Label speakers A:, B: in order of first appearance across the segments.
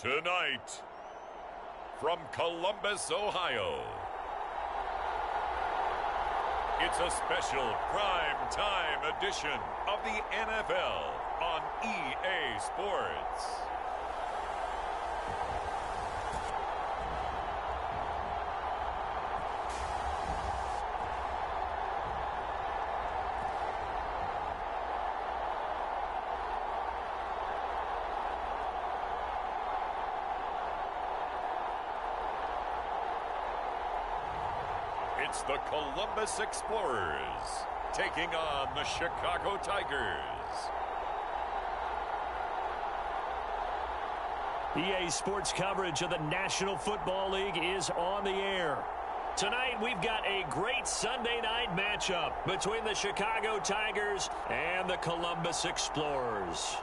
A: Tonight, from Columbus, Ohio, it's a special prime time edition of the NFL on EA Sports. It's the Columbus Explorers taking on the Chicago Tigers.
B: EA Sports coverage of the National Football League is on the air. Tonight we've got a great Sunday night matchup between the Chicago Tigers and the Columbus Explorers.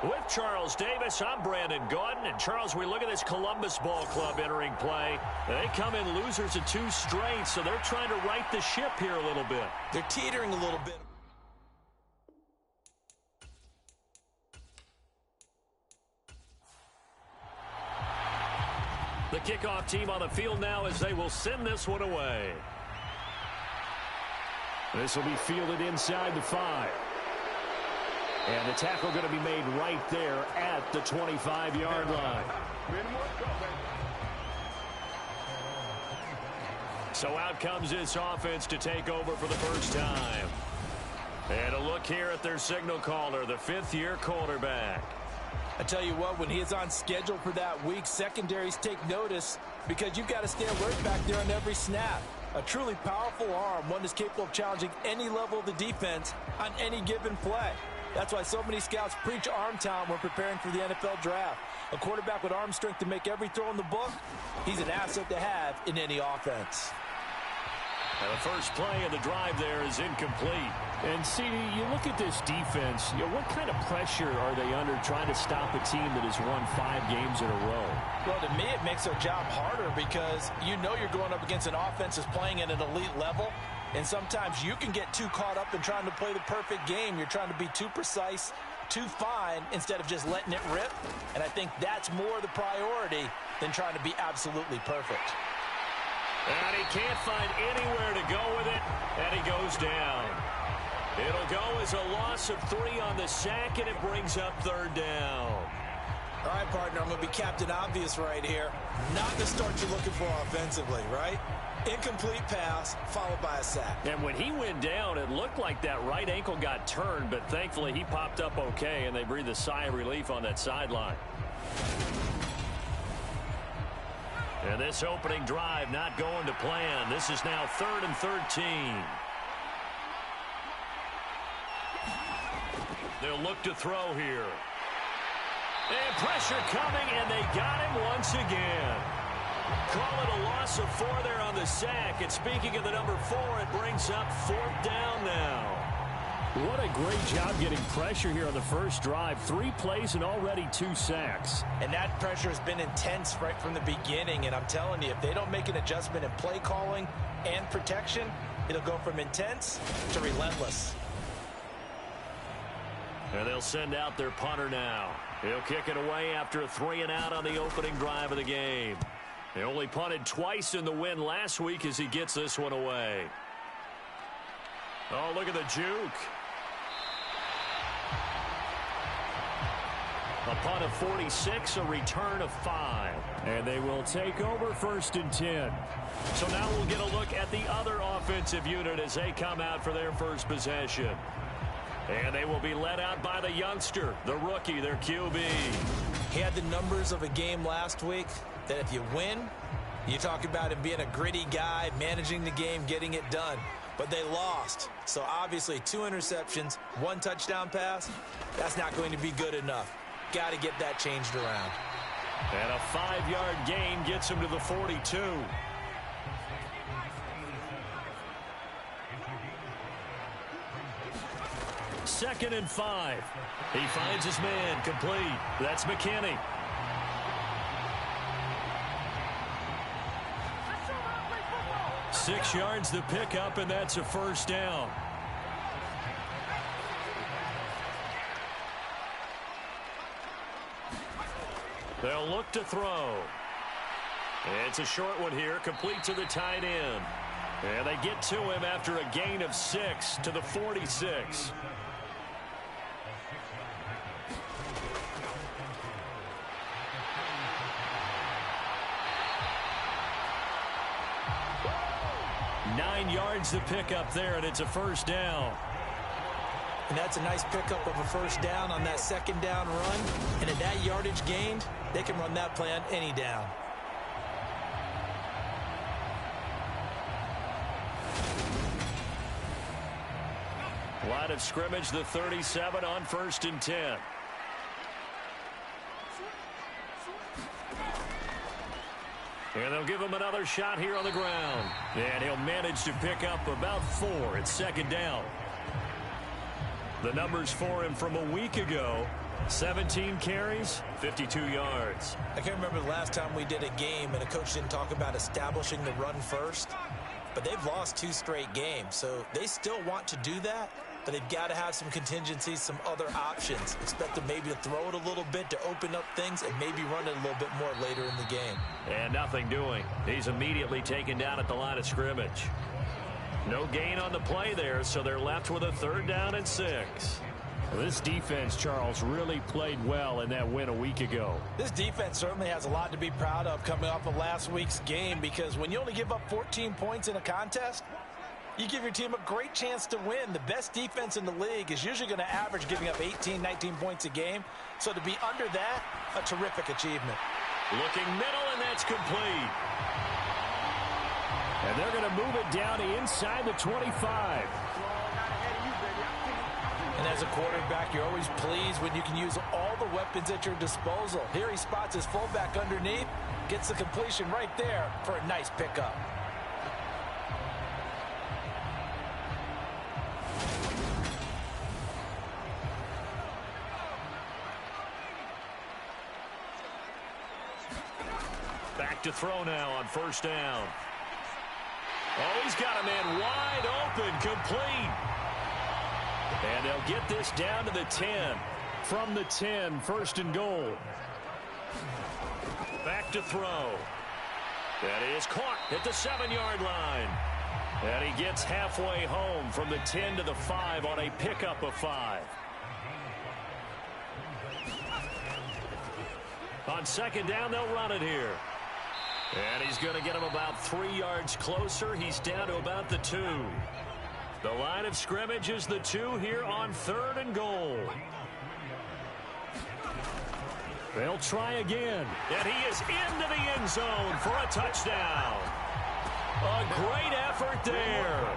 B: With Charles Davis, I'm Brandon Gaudin. And Charles, we look at this Columbus Ball Club entering play. They come in losers of 2 straight, so they're trying to right the ship here a little bit.
C: They're teetering a little bit.
B: The kickoff team on the field now as they will send this one away. This will be fielded inside the 5. And the tackle going to be made right there at the 25-yard line. So out comes this offense to take over for the first time. And a look here at their signal caller, the 5th-year quarterback.
C: I tell you what, when he is on schedule for that week, secondaries take notice because you've got to stay alert back there on every snap. A truly powerful arm, one that's capable of challenging any level of the defense on any given play. That's why so many scouts preach arm talent when preparing for the NFL draft. A quarterback with arm strength to make every throw in the book, he's an asset to have in any offense.
B: And the first play of the drive there is incomplete.
D: And, CD, you look at this defense, what kind of pressure are they under trying to stop a team that has won 5 games in a row?
C: Well, to me, it makes their job harder because you know you're going up against an offense that's playing at an elite level. And sometimes you can get too caught up in trying to play the perfect game. You're trying to be too precise, too fine, instead of just letting it rip. And I think that's more the priority than trying to be absolutely perfect.
B: And he can't find anywhere to go with it, and he goes down. It'll go as a loss of 3 on the sack, and it brings up 3rd down.
C: All right, partner, I'm going to be Captain Obvious right here. Not the start you're looking for offensively, right? Incomplete pass, followed by a sack.
B: And when he went down, it looked like that right ankle got turned, but thankfully he popped up okay, and they breathed a sigh of relief on that sideline. And this opening drive not going to plan. This is now 3rd and 13. They'll look to throw here. And pressure coming, and they got him once again. Call it a loss of 4 there on the sack. And speaking of the number 4, it brings up 4th down now.
D: What a great job getting pressure here on the first drive. 3 plays and already 2 sacks.
C: And that pressure has been intense right from the beginning. And I'm telling you, if they don't make an adjustment in play calling and protection, it'll go from intense to relentless.
B: And they'll send out their punter now. He'll kick it away after a 3-and-out on the opening drive of the game. They only punted twice in the win last week as he gets this one away. Oh, look at the juke. A punt of 46, a return of 5.
D: And they will take over 1st and 10.
B: So now we'll get a look at the other offensive unit as they come out for their first possession. And they will be led out by the youngster, the rookie, their QB.
C: He had the numbers of a game last week that if you win, you talk about him being a gritty guy, managing the game, getting it done. But they lost. So obviously 2 interceptions, 1 touchdown pass, that's not going to be good enough. Got to get that changed around.
B: And a 5-yard gain gets him to the 42. 2nd and 5. He finds his man complete. That's McKinney. Six yards to pick up, and that's a first down. They'll look to throw. It's a short one here, complete to the tight end. And they get to him after a gain of 6 to the 46. Nine yards to pick up there, and it's a first down.
C: And that's a nice pickup of a first down on that second down run. And at that yardage gained, they can run that play on any down.
B: Line of scrimmage, the 37 on 1st and 10. And they'll give him another shot here on the ground. And he'll manage to pick up about 4 at 2nd down. The numbers for him from a week ago: 17 carries, 52 yards.
C: I can't remember the last time we did a game and a coach didn't talk about establishing the run first. But they've lost 2 straight games, so they still want to do that. But they've got to have some contingencies, some other options. Expect them maybe to throw it a little bit to open up things and maybe run it a little bit more later in the game.
B: And nothing doing. He's immediately taken down at the line of scrimmage. No gain on the play there, so they're left with a 3rd down and 6.
D: Well, this defense, Charles, really played well in that win a week ago.
C: This defense certainly has a lot to be proud of coming off of last week's game, because when you only give up 14 points in a contest, you give your team a great chance to win. The best defense in the league is usually going to average giving up 18, 19 points a game. So to be under that, a terrific achievement.
B: Looking middle, and that's complete.
D: And they're going to move it down inside the 25.
C: And as a quarterback, you're always pleased when you can use all the weapons at your disposal. Here he spots his fullback underneath, gets the completion right there for a nice pickup.
B: Back to throw now on 1st down. Oh, he's got a man wide open, complete. And they'll get this down to the 10.
D: From the 10, 1st and goal.
B: Back to throw. That is caught at the 7-yard line. And he gets halfway home from the 10 to the 5 on a pickup of 5. On 2nd down, they'll run it here. And he's going to get him about 3 yards closer. He's down to about the 2. The line of scrimmage is the 2 here on 3rd and goal.
D: They'll try again.
B: And he is into the end zone for a touchdown. A great effort there.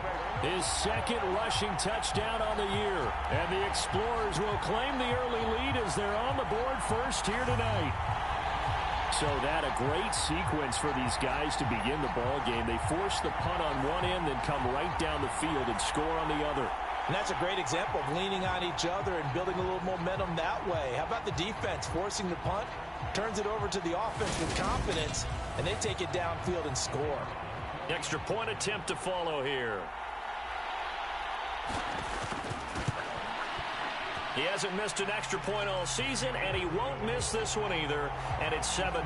D: His 2nd rushing touchdown on the year. And the Explorers will claim the early lead as they're on the board first here tonight. So that a great sequence for these guys to begin the ball game. They force the punt on one end, then come right down the field and score on the other.
C: And that's a great example of leaning on each other and building a little momentum that way. How about the defense forcing the punt, turns it over to the offense with confidence, and they take it downfield and score.
B: Extra point attempt to follow here. He hasn't missed an extra point all season, and he won't miss this one either, and it's 7-0.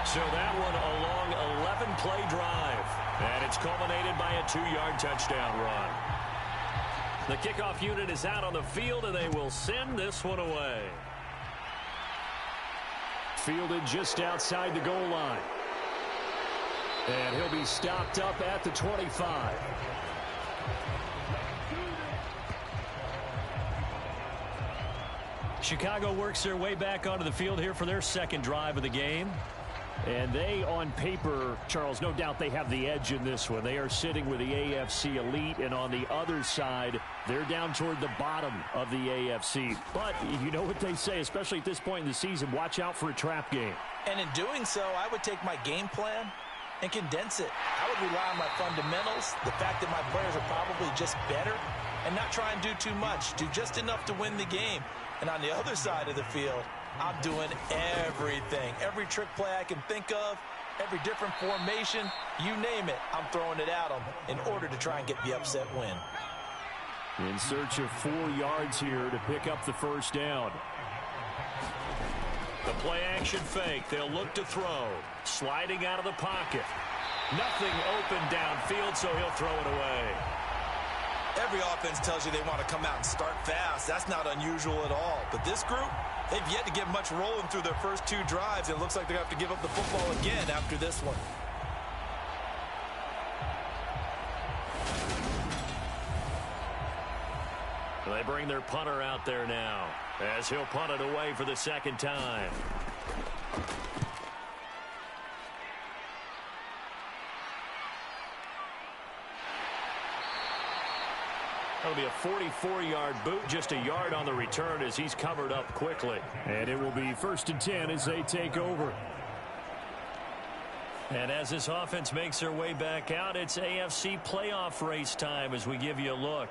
B: So that one a long 11-play drive, and it's culminated by a 2-yard touchdown run. The kickoff unit is out on the field, and they will send this one away.
D: Fielded just outside the goal line. And he'll be stopped up at the 25.
B: Chicago works their way back onto the field here for their 2nd drive of the game.
D: And they, on paper, Charles, no doubt they have the edge in this one. They are sitting with the AFC elite, and on the other side, they're down toward the bottom of the AFC. But you know what they say, especially at this point in the season, watch out for a trap game.
C: And in doing so, I would take my game plan and condense it. I would rely on my fundamentals, the fact that my players are probably just better, and not try and do too much. Do just enough to win the game. And on the other side of the field, I'm doing everything. Every trick play I can think of, every different formation, you name it, I'm throwing it at them in order to try and get the upset win.
D: In search of 4 yards here to pick up the first down.
B: The play action fake. They'll look to throw. Sliding out of the pocket. Nothing open downfield, so he'll throw it away.
C: Every offense tells you they want to come out and start fast. That's not unusual at all. But this group, they've yet to get much rolling through their first 2 drives. It looks like they're going to have to give up the football again after this one.
B: They bring their punter out there now as he'll punt it away for the second time. That'll be a 44-yard boot, just a yard on the return as he's covered up quickly.
D: And it will be 1st and 10 as they take over.
B: And as this offense makes their way back out, it's AFC playoff race time as we give you a look.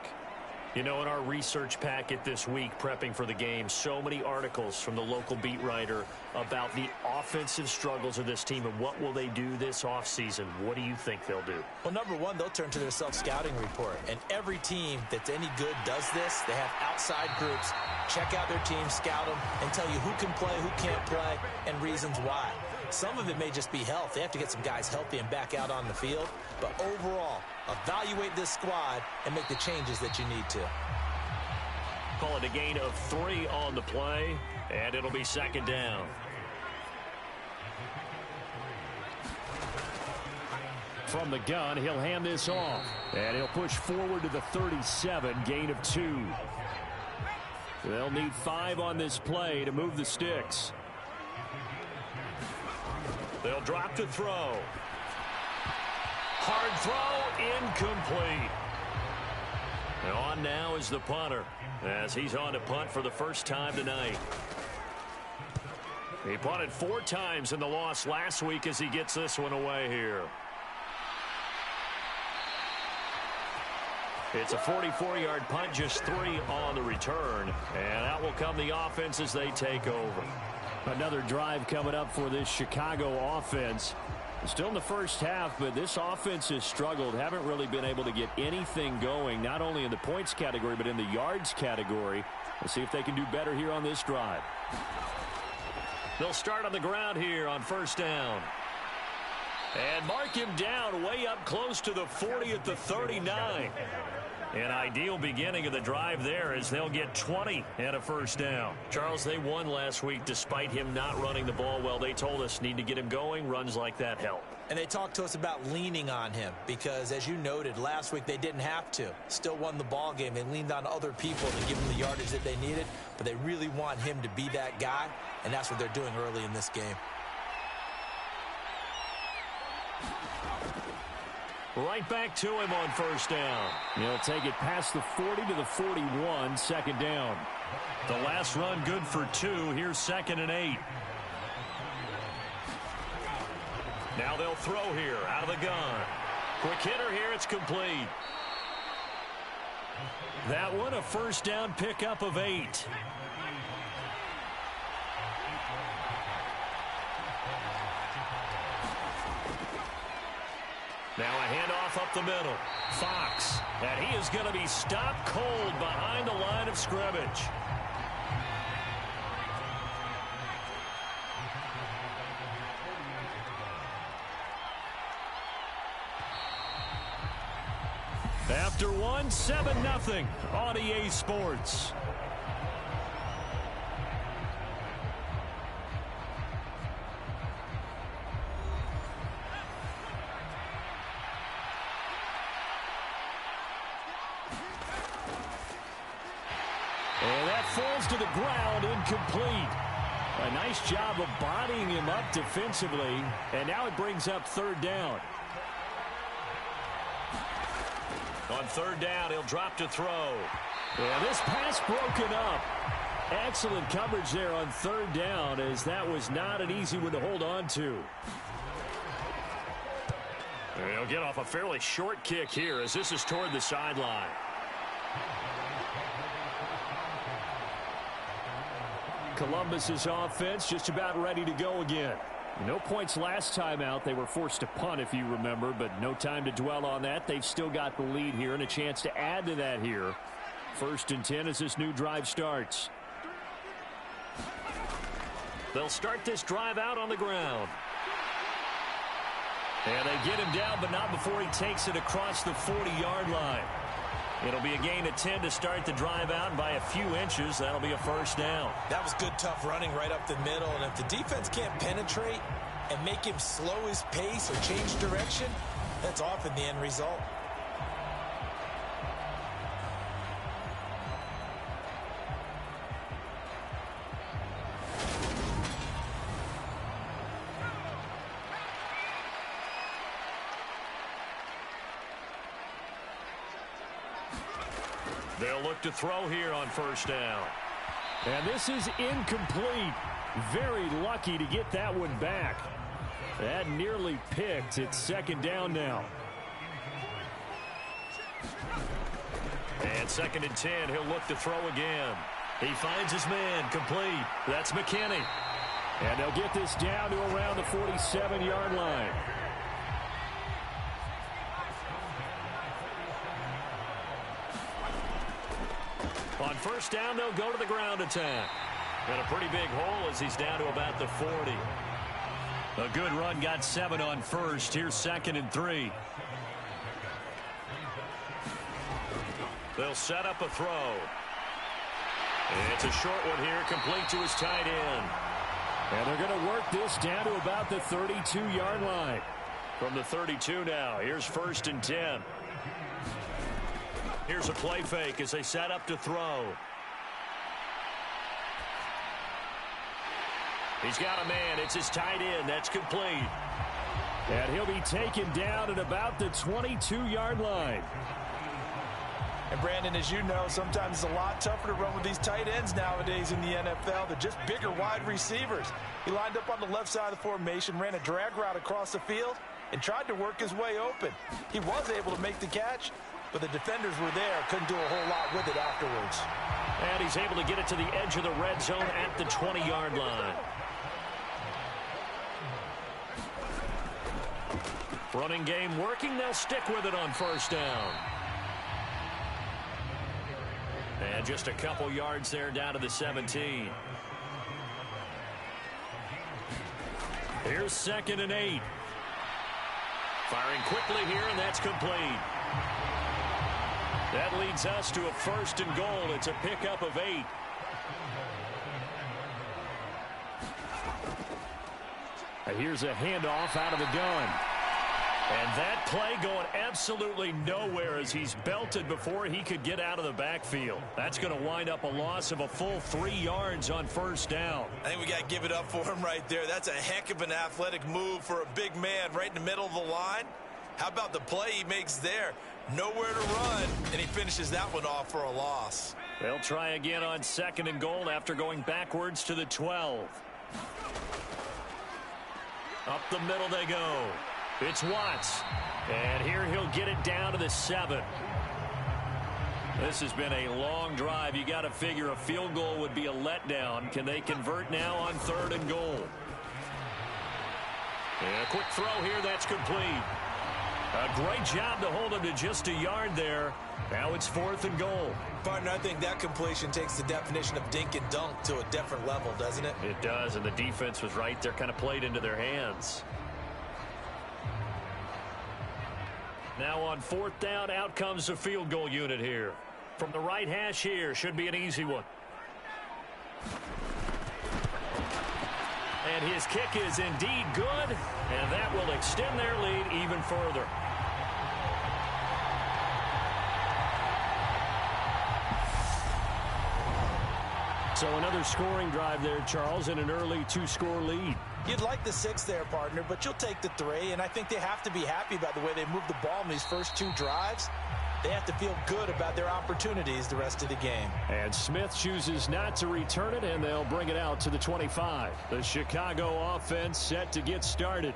B: You know, in our research packet this week, prepping for the game, so many articles from the local beat writer about the offensive struggles of this team and what will they do this offseason. What do you think they'll do?
C: Well, number one, they'll turn to their self-scouting report. And every team that's any good does this. They have outside groups. Check out their team, scout them, and tell you who can play, who can't play, and reasons why. Some of it may just be health. They have to get some guys healthy and back out on the field. But overall, evaluate this squad and make the changes that you need to.
B: Call it a gain of 3 on the play, and it'll be second down.
D: From the gun, he'll hand this off. And he'll push forward to the 37, gain of 2. They'll need 5 on this play to move the sticks.
B: They'll drop to throw. Hard throw, incomplete. And on now is the punter as he's on to punt for the first time tonight. He punted 4 times in the loss last week as he gets this one away here. It's a 44-yard punt, just 3 on the return. And out will come the offense as they take over.
D: Another drive coming up for this Chicago offense. Still in the first half, but this offense has struggled. Haven't really been able to get anything going, not only in the points category, but in the yards category. We'll see if they can do better here on this drive.
B: They'll start on the ground here on first down. And mark him down way up close to the 40 at the 39. An ideal beginning of the drive there as they'll get 20 and a first down. Charles, they won last week despite him not running the ball well. They told us need to get him going. Runs like that help.
C: And they talked to us about leaning on him because, as you noted, last week they didn't have to. Still won the ball game. They leaned on other people to give them the yardage that they needed, but they really want him to be that guy, and that's what they're doing early in this game.
B: Right back to him on first down.
D: He'll take it past the 40 to the 41, second down.
B: The last run good for 2. Here's 2nd and 8. Now they'll throw here out of the gun. Quick hitter here. It's complete. That one a first down pickup of 8. Now a handoff up the middle. Fox. And he is going to be stopped cold behind the line of scrimmage. After one, 7-0 on EA Sports. Falls to the ground, incomplete. A nice job of bodying him up defensively, and now it brings up 3rd down. On 3rd down, he'll drop to throw.
D: Yeah, this pass broken up. Excellent coverage there on 3rd down, as that was not an easy one to hold on to.
B: He'll get off a fairly short kick here as this is toward the sideline.
D: Columbus's offense just about ready to go again. No points last time out. They were forced to punt, if you remember, but no time to dwell on that. They've still got the lead here and a chance to add to that here. 1st and 10 as this new drive starts.
B: They'll start this drive out on the ground.
D: And they get him down, but not before he takes it across the 40-yard line.
B: It'll be a gain of 10 to start the drive out, and by a few inches, that'll be a first down.
C: That was good, tough running right up the middle, and if the defense can't penetrate and make him slow his pace or change direction, that's often the end result.
B: They'll look to throw here on 1st down.
D: And this is incomplete. Very lucky to get that one back. That nearly picked. It's 2nd down now.
B: And 2nd and 10. He'll look to throw again. He finds his man. Complete. That's McKinney.
D: And they'll get this down to around the 47-yard line.
B: On 1st down, they'll go to the ground attack. And a pretty big hole as he's down to about the 40.
D: A good run, got 7 on 1st. Here's 2nd and 3.
B: They'll set up a throw. It's a short one here, complete to his tight end.
D: And they're going to work this down to about the 32-yard line.
B: From the 32 now, here's 1st and 10. Here's a play fake as they set up to throw. He's got a man. It's his tight end. That's complete.
D: And he'll be taken down at about the 22-yard line.
C: And Brandon, as you know, sometimes it's a lot tougher to run with these tight ends nowadays in the NFL. They're just bigger wide receivers. He lined up on the left side of the formation, ran a drag route across the field, and tried to work his way open. He was able to make the catch, but the defenders were there, couldn't do a whole lot with it afterwards.
B: And he's able to get it to the edge of the red zone at the 20-yard line. Running game working. They'll stick with it on 1st down. And just a couple yards there down to the 17.
D: Here's 2nd and 8.
B: Firing quickly here, and that's complete. That leads us to a 1st and goal. It's a pickup of 8.
D: Here's a handoff out of the gun.
B: And that play going absolutely nowhere as he's belted before he could get out of the backfield. That's going to wind up a loss of a full 3 yards on 1st down.
C: I think we got to give it up for him right there. That's a heck of an athletic move for a big man right in the middle of the line. How about the play he makes there? Nowhere to run, and he finishes that one off for a loss.
B: They'll try again on 2nd and goal after going backwards to the 12. Up the middle they go. It's Watts. And here he'll get it down to the 7. This has been a long drive. You got to figure a field goal would be a letdown. Can they convert now on 3rd and goal? And a quick throw here. That's complete. A great job to hold him to just a yard there. Now it's 4th and goal.
C: Partner, I think that completion takes the definition of dink and dunk to a different level, doesn't it?
B: It does, and the defense was right there, kind of played into their hands. Now on 4th down, out comes the field goal unit here. From the right hash here, should be an easy one. And his kick is indeed good, and that will extend their lead even further.
D: So another scoring drive there, Charles, and an early 2-score lead.
C: You'd like the 6 there, partner, but you'll take the 3, and I think they have to be happy about the way they moved the ball in these first 2 drives. They have to feel good about their opportunities the rest of the game.
D: And Smith chooses not to return it, and they'll bring it out to the 25. The Chicago offense set to get started.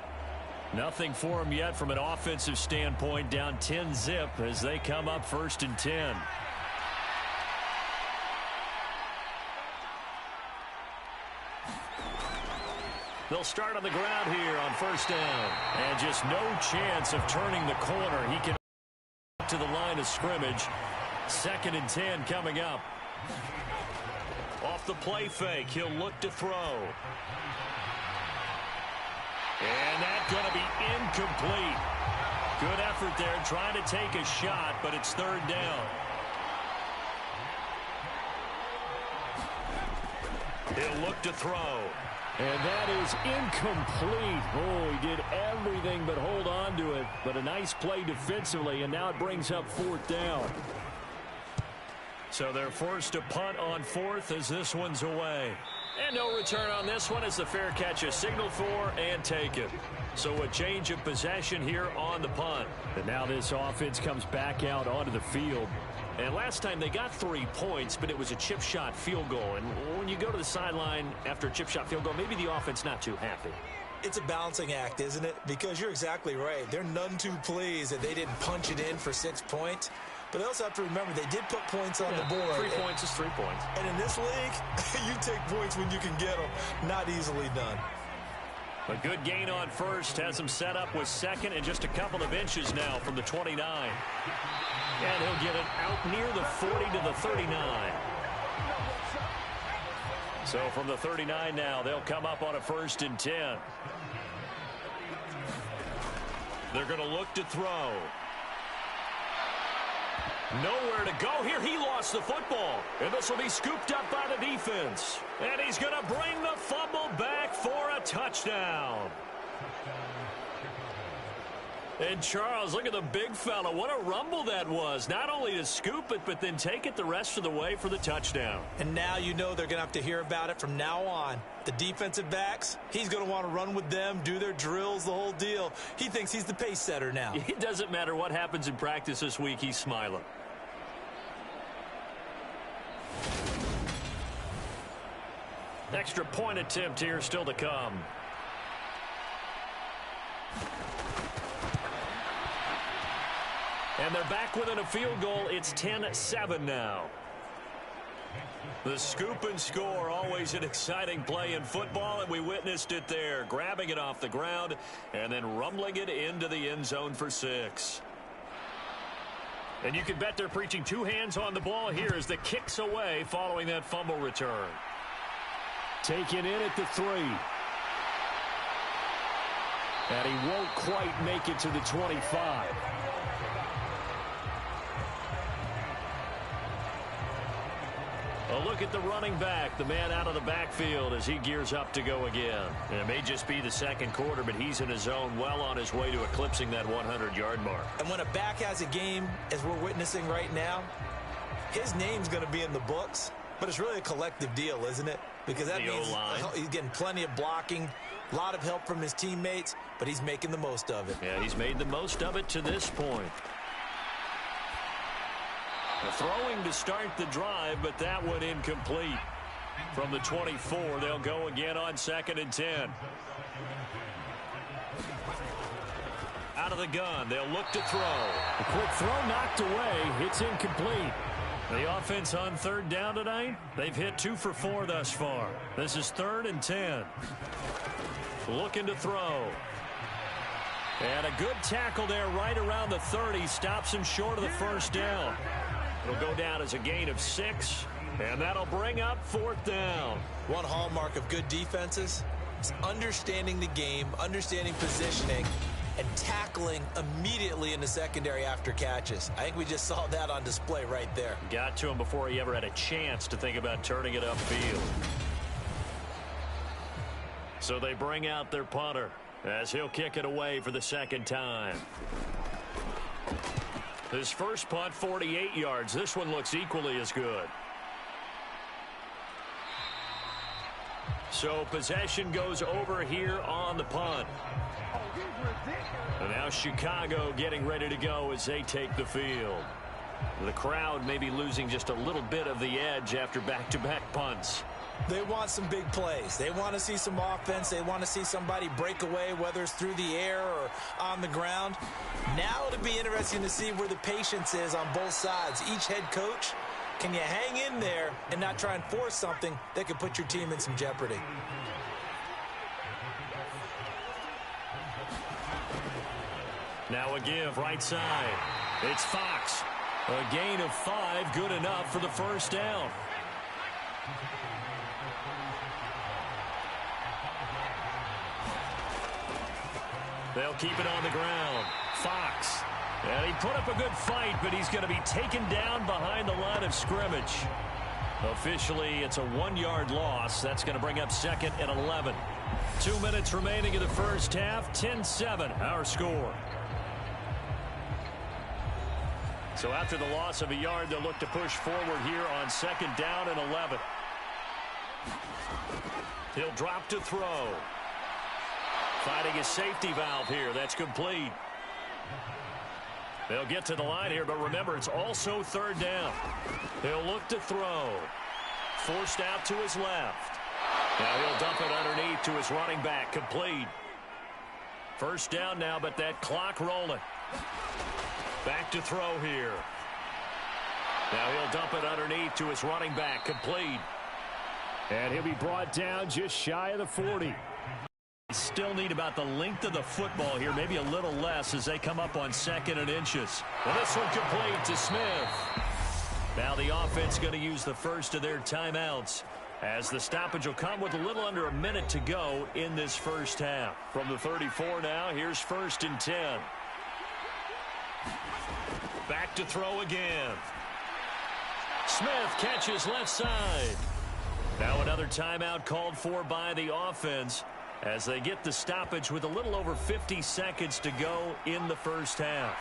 D: Nothing for them yet from an offensive standpoint, down 10-zip as they come up 1st and 10. They'll start on the ground here on 1st down. And just no chance of turning the corner. He can to the line of scrimmage. 2nd and 10 coming up. Off the play fake, he'll look to throw. And that's going to be incomplete. Good effort there, trying to take a shot, but it's 3rd down. He'll look to throw. And that is incomplete. Oh, he did everything but hold on to it. But a nice play defensively, and now it brings up 4th down. So they're forced to punt on 4th as this one's away. And no return on this one as the fair catch is signaled for and taken. So a change of possession here on the punt. And now this offense comes back out onto the field. And last time they got 3 points, but it was a chip shot field goal. And when you go to the sideline after a chip shot field goal, maybe the offense not too happy.
C: It's a balancing act, isn't it? Because you're exactly right. They're none too pleased that they didn't punch it in for 6 points. But they also have to remember they did put points on the board.
D: 3 points is 3 points.
C: And in this league, you take points when you can get them. Not easily done.
D: A good gain on 1st has him set up with 2nd and just a couple of inches now from the 29. And he'll get it out near the 40 to the 39. So from the 39 now, they'll come up on a 1st and 10. They're going to look to throw. Nowhere to go here. He lost the football. And this will be scooped up by the defense. And he's going to bring the fumble back for a touchdown. And Charles, look at the big fella. What a rumble that was. Not only to scoop it, but then take it the rest of the way for the touchdown.
C: And now you know they're going to have to hear about it from now on. The defensive backs, he's going to want to run with them, do their drills, the whole deal. He thinks he's the pace setter now.
D: It doesn't matter what happens in practice this week. He's smiling. Extra point attempt here still to come. And they're back within a field goal. It's 10-7 now. The scoop and score, always an exciting play in football, and we witnessed it there. Grabbing it off the ground and then rumbling it into the end zone for 6. And you can bet they're preaching 2 hands on the ball here as the kick's away following that fumble return. Taken in at the 3. And he won't quite make it to the 25. A look at the running back, the man out of the backfield as he gears up to go again. And it may just be the 2nd quarter, but he's in his zone, well on his way to eclipsing that 100-yard mark.
C: And when a back has a game, as we're witnessing right now, his name's going to be in the books, but it's really a collective deal, isn't it? Because that means he's getting plenty of blocking, a lot of help from his teammates, but he's making the most of it.
D: Yeah, he's made the most of it to this point. Throwing to start the drive, but that one incomplete. From the 24, they'll go again on 2nd and 10. Out of the gun, they'll look to throw. A quick throw knocked away. It's incomplete. The offense on 3rd down tonight, they've hit 2 for 4 thus far. This is 3rd and 10. Looking to throw. And a good tackle there right around the 30. Stops him short of the 1st down. It'll go down as a gain of 6, and that'll bring up 4th down.
C: One hallmark of good defenses is understanding the game, understanding positioning, and tackling immediately in the secondary after catches. I think we just saw that on display right there.
D: Got to him before he ever had a chance to think about turning it upfield. So they bring out their punter as he'll kick it away for the 2nd time. His first punt, 48 yards. This one looks equally as good. So possession goes over here on the punt. And now Chicago getting ready to go as they take the field. The crowd may be losing just a little bit of the edge after back-to-back punts.
C: They want some big plays. They want to see some offense. They want to see somebody break away, whether it's through the air or on the ground. Now it'll be interesting to see where the patience is on both sides. Each head coach, can you hang in there and not try and force something that could put your team in some jeopardy?
B: Now a give right side. It's Fox. A gain of 5, good enough for the first down. They'll keep it on the ground. Fox. And he put up a good fight, but he's going to be taken down behind the line of scrimmage. Officially, it's a 1-yard loss. That's going to bring up 2nd and 11. 2 minutes remaining in the first half. 10-7, our score. So after the loss of a yard, they'll look to push forward here on 2nd down and 11. He'll drop to throw. Finding a safety valve here. That's complete. They'll get to the line here, but remember, it's also 3rd down. He'll look to throw. Forced out to his left. Now he'll dump it underneath to his running back. Complete. First down now, but that clock rolling. Back to throw here. Now he'll dump it underneath to his running back. Complete.
D: And he'll be brought down just shy of the 40.
B: Still need about the length of the football here, maybe a little less as they come up on 2nd and inches. Well, this one complete to Smith. Now the offense going to use the first of their timeouts as the stoppage will come with a little under a minute to go in this first half. From the 34 now, here's 1st and 10. Back to throw again. Smith catches left side. Now another timeout called for by the offense as they get the stoppage with a little over 50 seconds to go in the first half.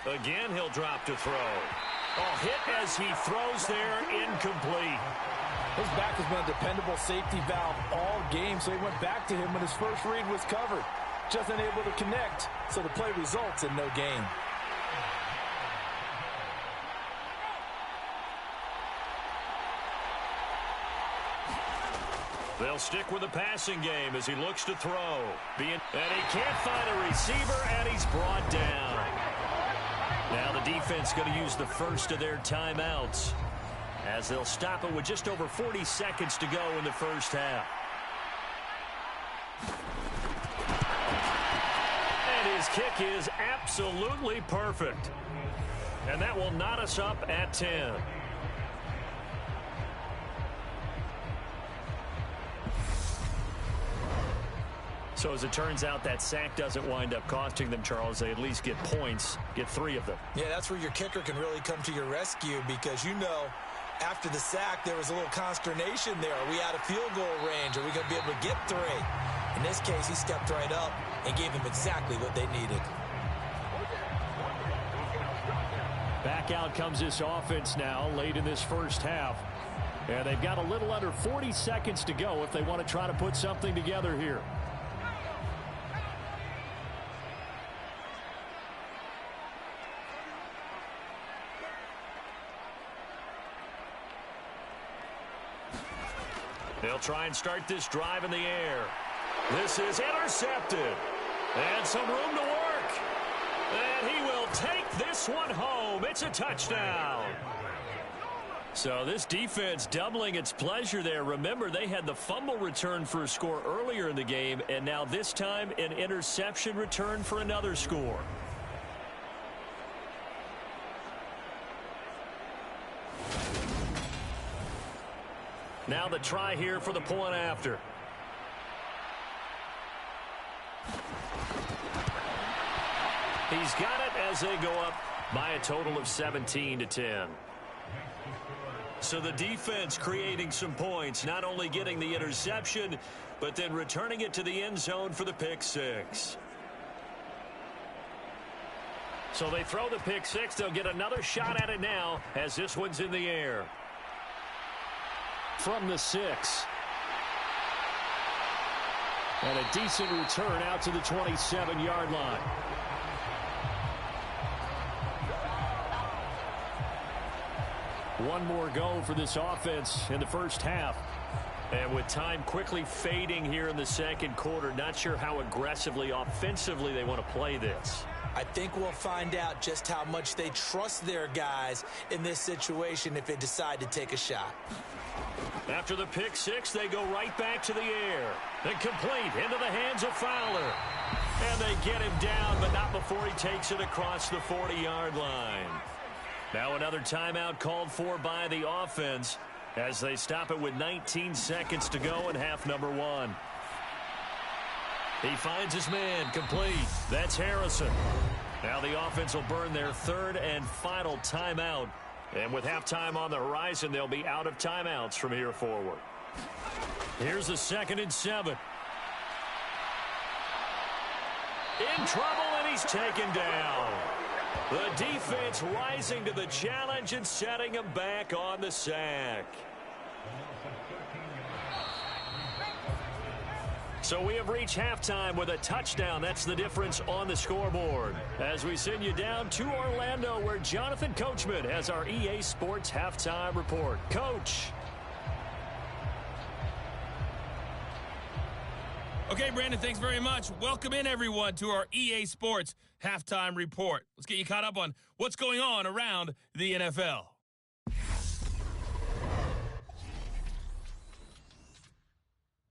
B: Again, he'll drop to throw. Oh, hit as he throws there, incomplete.
C: His back has been a dependable safety valve all game, so he went back to him when his first read was covered. Just unable to connect, so the play results in no gain.
B: They'll stick with the passing game as he looks to throw. And he can't find a receiver, and he's brought down. Now the defense going to use the first of their timeouts as they'll stop it with just over 40 seconds to go in the first half. And his kick is absolutely perfect. And that will knot us up at 10. So as it turns out, that sack doesn't wind up costing them, Charles. They at least get points, get 3 of them.
C: Yeah, that's where your kicker can really come to your rescue because, you know, after the sack, there was a little consternation there. Are we out of field goal range? Are we going to be able to get 3? In this case, he stepped right up and gave them exactly what they needed.
D: Back out comes this offense now late in this first half. And they've got a little under 40 seconds to go if they want to try to put something together here.
B: They'll try and start this drive in the air. This is intercepted. And some room to work. And he will take this one home. It's a touchdown. So this defense doubling its pleasure there. Remember, they had the fumble return for a score earlier in the game, and now this time an interception return for another score. Now the try here for the point after. He's got it as they go up by a total of 17-10. So the defense creating some points, not only getting the interception, but then returning it to the end zone for the pick six. So they throw the pick six. They'll get another shot at it now as this one's in the air.
D: From the 6. And a decent return out to the 27-yard line. One more go for this offense in the first half.
B: And with time quickly fading here in the second quarter, not sure how aggressively, offensively they want to play this.
C: I think we'll find out just how much they trust their guys in this situation if they decide to take a shot.
B: After the pick six, they go right back to the air. And complete into the hands of Fowler. And they get him down, but not before he takes it across the 40-yard line. Now another timeout called for by the offense as they stop it with 19 seconds to go in half number one. He finds his man, complete. That's Harrison. Now the offense will burn their third and final timeout. And with halftime on the horizon, they'll be out of timeouts from here forward. Here's the 2nd and 7. In trouble, and he's taken down. The defense rising to the challenge and setting him back on the sack. So we have reached halftime with a touchdown. That's the difference on the scoreboard. As we send you down to Orlando, where Jonathan Coachman has our EA Sports Halftime Report. Coach.
E: Okay, Brandon, thanks very much. Welcome in, everyone, to our EA Sports Halftime Report. Let's get you caught up on what's going on around the NFL.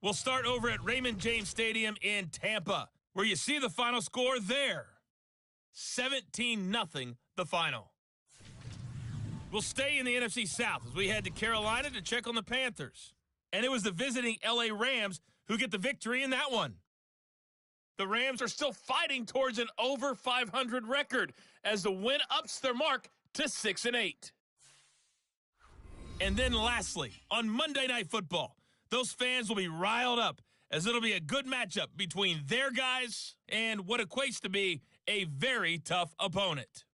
E: We'll start over at Raymond James Stadium in Tampa, where you see the final score there. 17-0, the final. We'll stay in the NFC South as we head to Carolina to check on the Panthers. And it was the visiting LA Rams who get the victory in that one. The Rams are still fighting towards an over 500 record as the win ups their mark to 6-8. And then lastly, on Monday Night Football, those fans will be riled up as it'll be a good matchup between their guys and what equates to be a very tough opponent.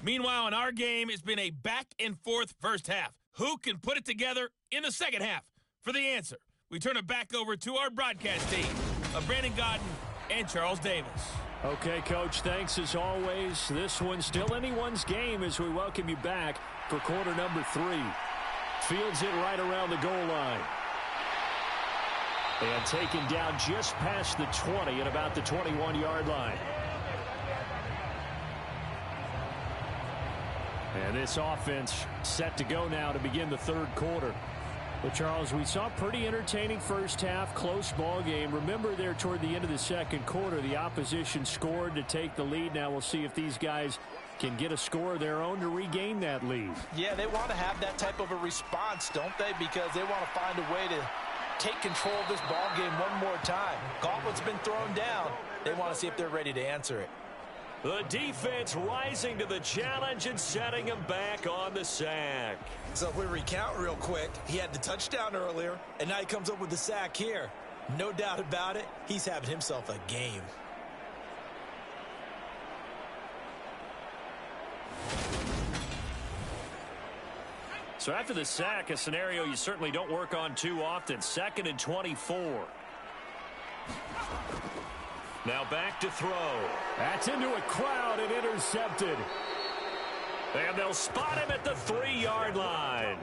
E: Meanwhile, in our game, it's been a back-and-forth first half. Who can put it together in the second half? For the answer, we turn it back over to our broadcast team of Brandon Godden and Charles Davis.
D: Okay, Coach, thanks as always. This one's still anyone's game as we welcome you back for quarter number 3. Fields it right around the goal line. And taken down just past the 20 at about the 21-yard line. And this offense set to go now to begin the third quarter. Well, Charles, we saw a pretty entertaining first half, close ball game. Remember there toward the end of the second quarter, the opposition scored to take the lead. Now we'll see if these guys can get a score of their own to regain that lead.
C: Yeah, they want to have that type of a response, don't they? Because they want to find a way to take control of this ball game one more time. Gauntlet's been thrown down. They want to see if they're ready to answer it.
B: The defense rising to the challenge and setting him back on the sack.
C: So if we recount real quick, he had the touchdown earlier, and now he comes up with the sack here. No doubt about it, he's having himself a game.
B: So after the sack, a scenario you certainly don't work on too often. 2nd and 24. Now back to throw.
D: That's into a crowd and intercepted.
B: And they'll spot him at the 3-yard line.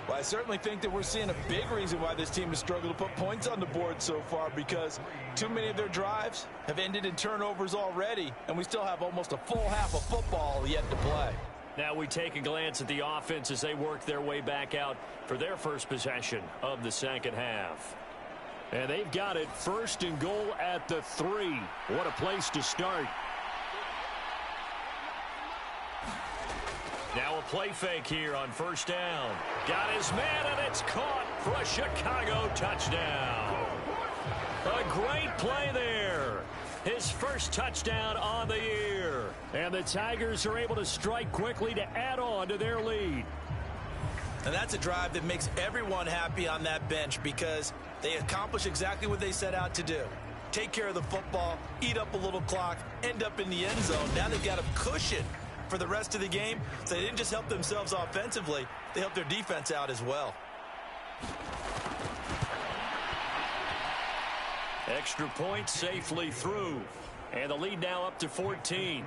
C: Well, I certainly think that we're seeing a big reason why this team has struggled to put points on the board so far, because too many of their drives have ended in turnovers already, and we still have almost a full half of football yet to play.
B: Now we take a glance at the offense as they work their way back out for their first possession of the second half.
D: And they've got it 1st and goal at the 3. What a place to start.
B: Now a play fake here on 1st down. Got his man, and it's caught for a Chicago touchdown. A great play there. His first touchdown on the year.
D: And the Tigers are able to strike quickly to add on to their lead.
C: And that's a drive that makes everyone happy on that bench, because they accomplish exactly what they set out to do. Take care of the football, eat up a little clock, end up in the end zone. Now they've got a cushion for the rest of the game. So they didn't just help themselves offensively, they helped their defense out as well.
B: Extra point safely through. And the lead now up to 14.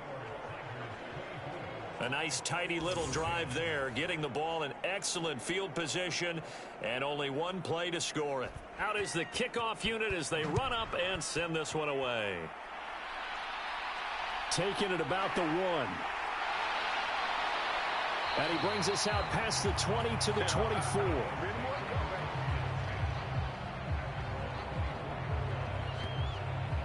B: A nice, tidy little drive there, getting the ball in excellent field position, and only one play to score it.
D: Out is the kickoff unit as they run up and send this one away. Taking it about the 1. And he brings us out past the 20 to the 24.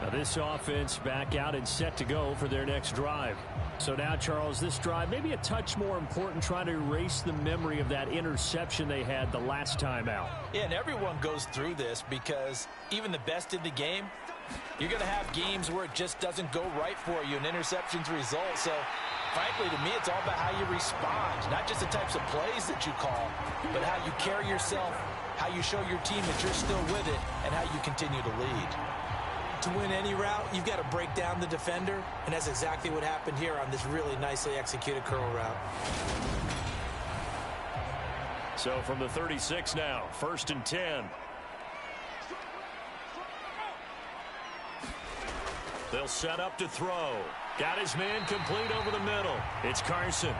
D: Now this offense back out and set to go for their next drive. So now, Charles, this drive maybe a touch more important, trying to erase the memory of that interception they had the last time out.
C: Yeah, and everyone goes through this because even the best in the game, you're going to have games where it just doesn't go right for you, and interceptions result. So, frankly, to me, it's all about how you respond, not just the types of plays that you call, but how you carry yourself, how you show your team that you're still with it, and how you continue to lead. To win any route, you've got to break down the defender, and that's exactly what happened here on this really nicely executed curl route.
D: So from the 36 now, 1st and 10. They'll set up to throw. Got his man complete over the middle. It's Carson.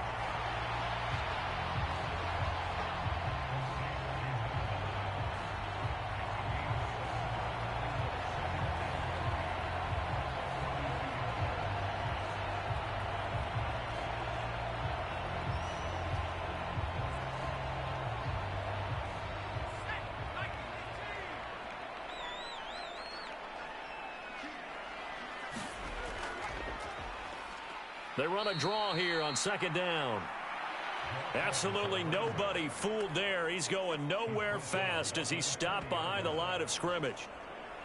D: They run a draw here on 2nd down. Absolutely nobody fooled there. He's going nowhere fast as he stopped behind the line of scrimmage.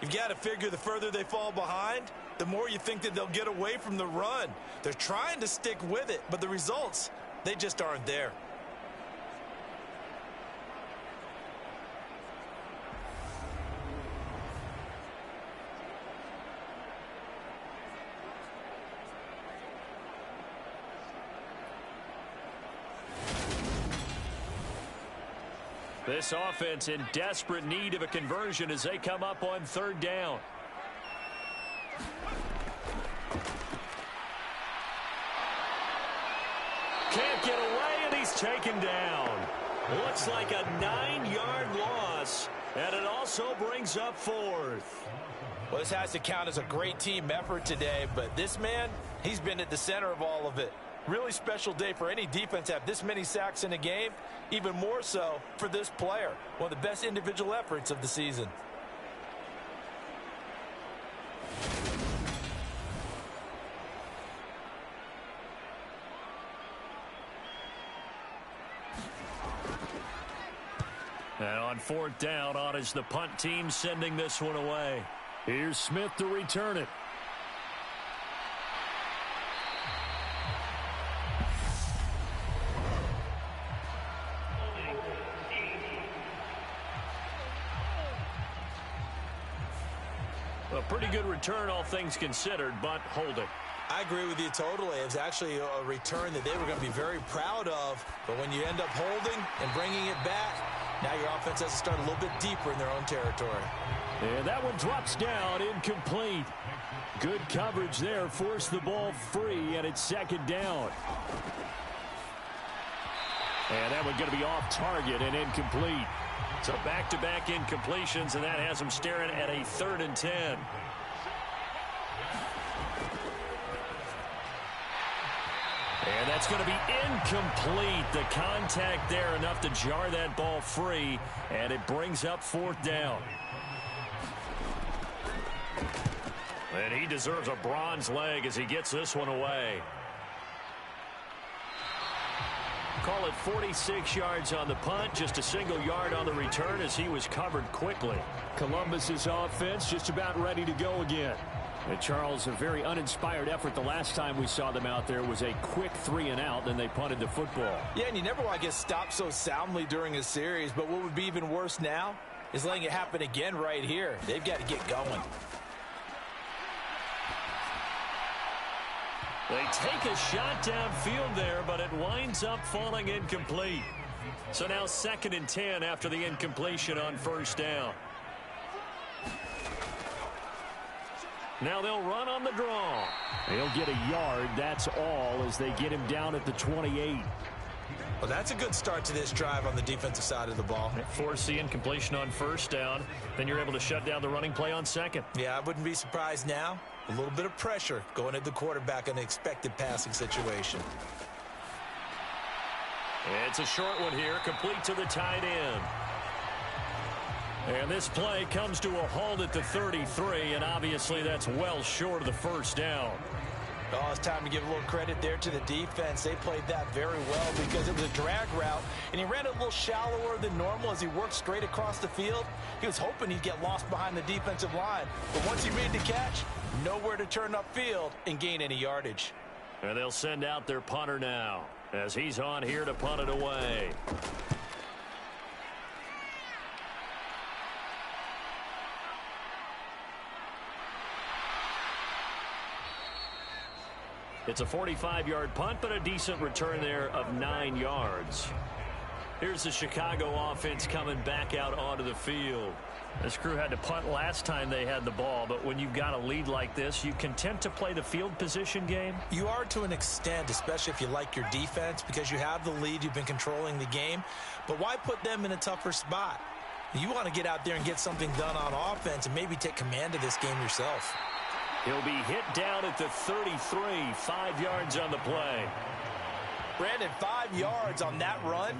C: You've got to figure the further they fall behind, the more you think that they'll get away from the run. They're trying to stick with it, but the results, they just aren't there.
D: This offense in desperate need of a conversion as they come up on 3rd down. Can't get away, and he's taken down. Looks like a 9-yard loss, and it also brings up 4th.
C: Well, this has to count as a great team effort today, but this man, he's been at the center of all of it. Really special day for any defense to have this many sacks in a game, even more so for this player. One of the best individual efforts of the season.
D: And on 4th down, on is the punt team sending this one away. Here's Smith to return it. A pretty good return, all things considered, but holding.
C: I agree with you totally. It was actually a return that they were going to be very proud of. But when you end up holding and bringing it back, now your offense has to start a little bit deeper in their own territory.
D: And that one drops down, incomplete. Good coverage there, forced the ball free, and it's 2nd down. And that one going to be off target and incomplete. So back-to-back incompletions, and that has them staring at a 3rd and 10. And that's going to be incomplete. The contact there enough to jar that ball free, and it brings up 4th down. And he deserves a bronze leg as he gets this one away. Call it 46 yards on the punt, just a single yard on the return as he was covered quickly. Columbus's offense just about ready to go again. And Charles, a very uninspired effort the last time we saw them out there was a quick 3-and-out, then they punted the football.
C: Yeah, and you never want to get stopped so soundly during a series, but what would be even worse now is letting it happen again right here. They've got to get going.
B: They take a shot downfield there, but it winds up falling incomplete. So now 2nd and 10 after the incompletion on 1st down.
D: Now they'll run on the draw. They'll get a yard, that's all, as they get him down at the 28.
C: Well, that's a good start to this drive on the defensive side of the ball.
D: Forcing incompletion on first down. Then you're able to shut down the running play on second.
C: Yeah, I wouldn't be surprised now. A little bit of pressure going at the quarterback in an expected passing situation.
D: It's a short one here, complete to the tight end. And this play comes to a halt at the 33, and obviously that's well short of the first down.
C: Oh, it's time to give a little credit there to the defense. They played that very well because it was a drag route, and he ran it a little shallower than normal as he worked straight across the field. He was hoping he'd get lost behind the defensive line, but once he made the catch, nowhere to turn upfield and gain any yardage.
D: And they'll send out their punter now as he's on here to punt it away. It's a 45-yard punt, but a decent return there of 9 yards. Here's the Chicago offense coming back out onto the field. This crew had to punt last time they had the ball, but when you've got a lead like this, you content to play the field position game?
C: You are to an extent, especially if you like your defense, because you have the lead, you've been controlling the game. But why put them in a tougher spot? You want to get out there and get something done on offense and maybe take command of this game yourself.
D: He'll be hit down at the 33, 5 yards on the play.
C: Brandon, 5 yards on that run.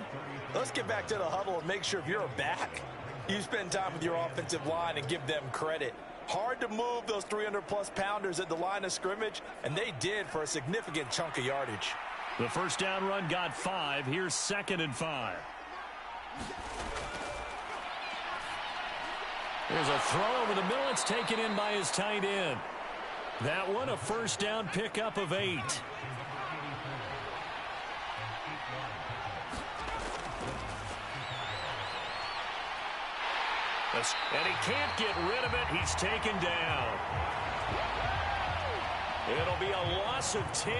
C: Let's get back to the huddle and make sure if you're a back, you spend time with your offensive line and give them credit. Hard to move those 300-plus pounders at the line of scrimmage, and they did for a significant chunk of yardage.
D: The first down run got 5. Here's 2nd and 5. There's a throw over the middle. It's taken in by his tight end. That one, a first down pickup of 8. And he can't get rid of it. He's taken down. It'll be a loss of 10.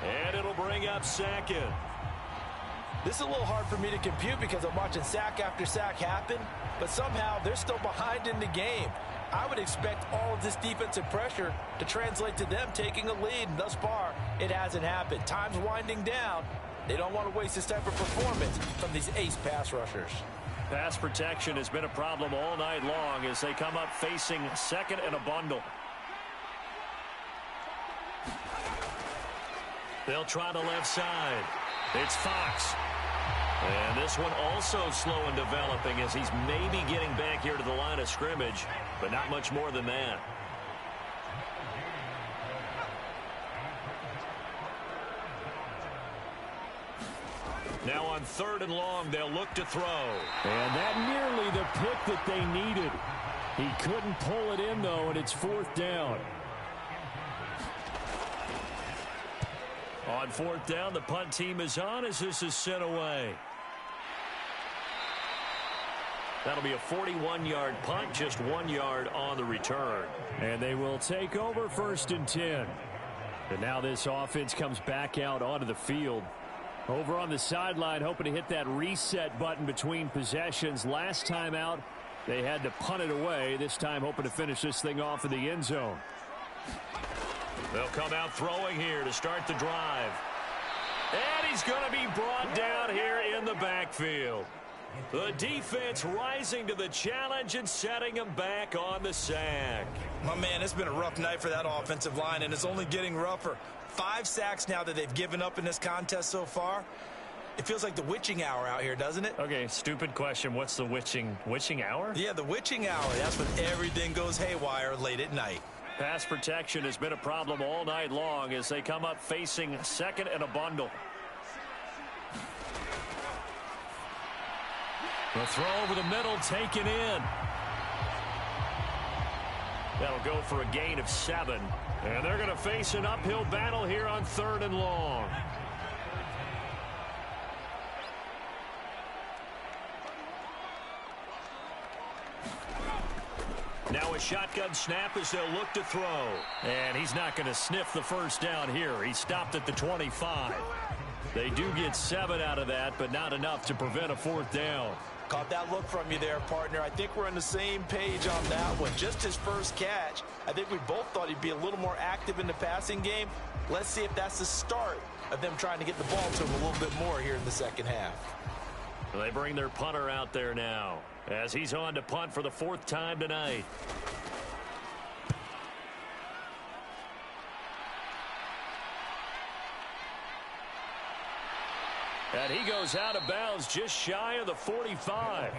D: And it'll bring up 2nd.
C: This is a little hard for me to compute because I'm watching sack after sack happen, but somehow they're still behind in the game. I would expect all of this defensive pressure to translate to them taking a lead, and thus far, it hasn't happened. Time's winding down. They don't want to waste this type of performance from these ace pass rushers.
D: Pass protection has been a problem all night long as they come up facing 2nd and a bundle. They'll try the left side. It's Fox. And this one also slow in developing as he's maybe getting back here to the line of scrimmage, but not much more than that. Now on 3rd and long, they'll look to throw.
B: And that nearly the pick that they needed. He couldn't pull it in, though, and it's 4th down.
D: On 4th down, the punt team is on as this is sent away. That'll be a 41-yard punt, just 1 yard on the return.
B: And they will take over 1st and 10. And now this offense comes back out onto the field. Over on the sideline, hoping to hit that reset button between possessions. Last time out, they had to punt it away. This time hoping to finish this thing off in the end zone.
D: They'll come out throwing here to start the drive. And he's going to be brought down here in the backfield. The defense rising to the challenge and setting him back on the sack.
C: My man, it's been a rough night for that offensive line, and it's only getting rougher. 5 sacks now that they've given up in this contest so far. It feels like the witching hour out here, doesn't it?
D: Okay, stupid question. What's the witching hour?
C: Yeah, the witching hour. That's when everything goes haywire late at night.
D: Pass protection has been a problem all night long as they come up facing 2nd and a bundle.
B: The throw over the middle taken in.
D: That'll go for a gain of 7. And they're going to face an uphill battle here on 3rd and long. Now a shotgun snap as they'll look to throw. And he's not going to sniff the first down here. He stopped at the 25. They do get 7 out of that, but not enough to prevent a 4th down.
C: Caught that look from you there, partner. I think we're on the same page on that one. Just his first catch, I think we both thought he'd be a little more active in the passing game. Let's see if that's the start of them trying to get the ball to him a little bit more here in the second half.
B: They bring their punter out there now as he's on to punt for the 4th time tonight. And he goes out of bounds just shy of the 45.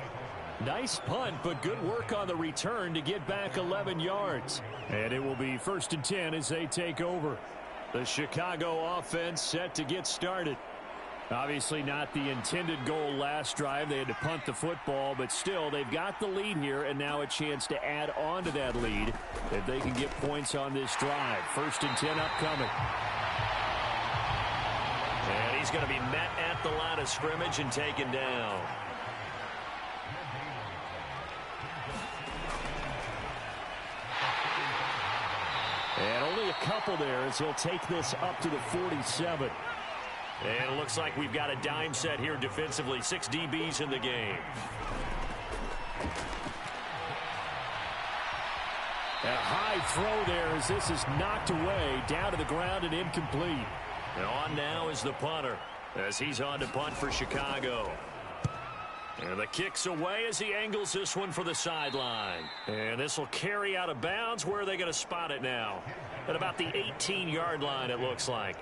D: Nice punt, but good work on the return to get back 11 yards. And it will be 1st and 10 as they take over. The Chicago offense set to get started. Obviously not the intended goal last drive. They had to punt the football, but still they've got the lead here, and now a chance to add on to that lead if they can get points on this drive. 1st and 10 upcoming.
B: And he's going to be met at the line of scrimmage and taken down.
D: And only a couple there as he'll take this up to the 47.
B: And it looks like we've got a dime set here defensively. 6 DBs in the game.
D: A high throw there as this is knocked away, down to the ground and incomplete.
B: And on now is the punter as he's on to punt for Chicago. And the kick's away as he angles this one for the sideline. And this will carry out of bounds. Where are they going to spot it now? At about the 18-yard line, it looks like.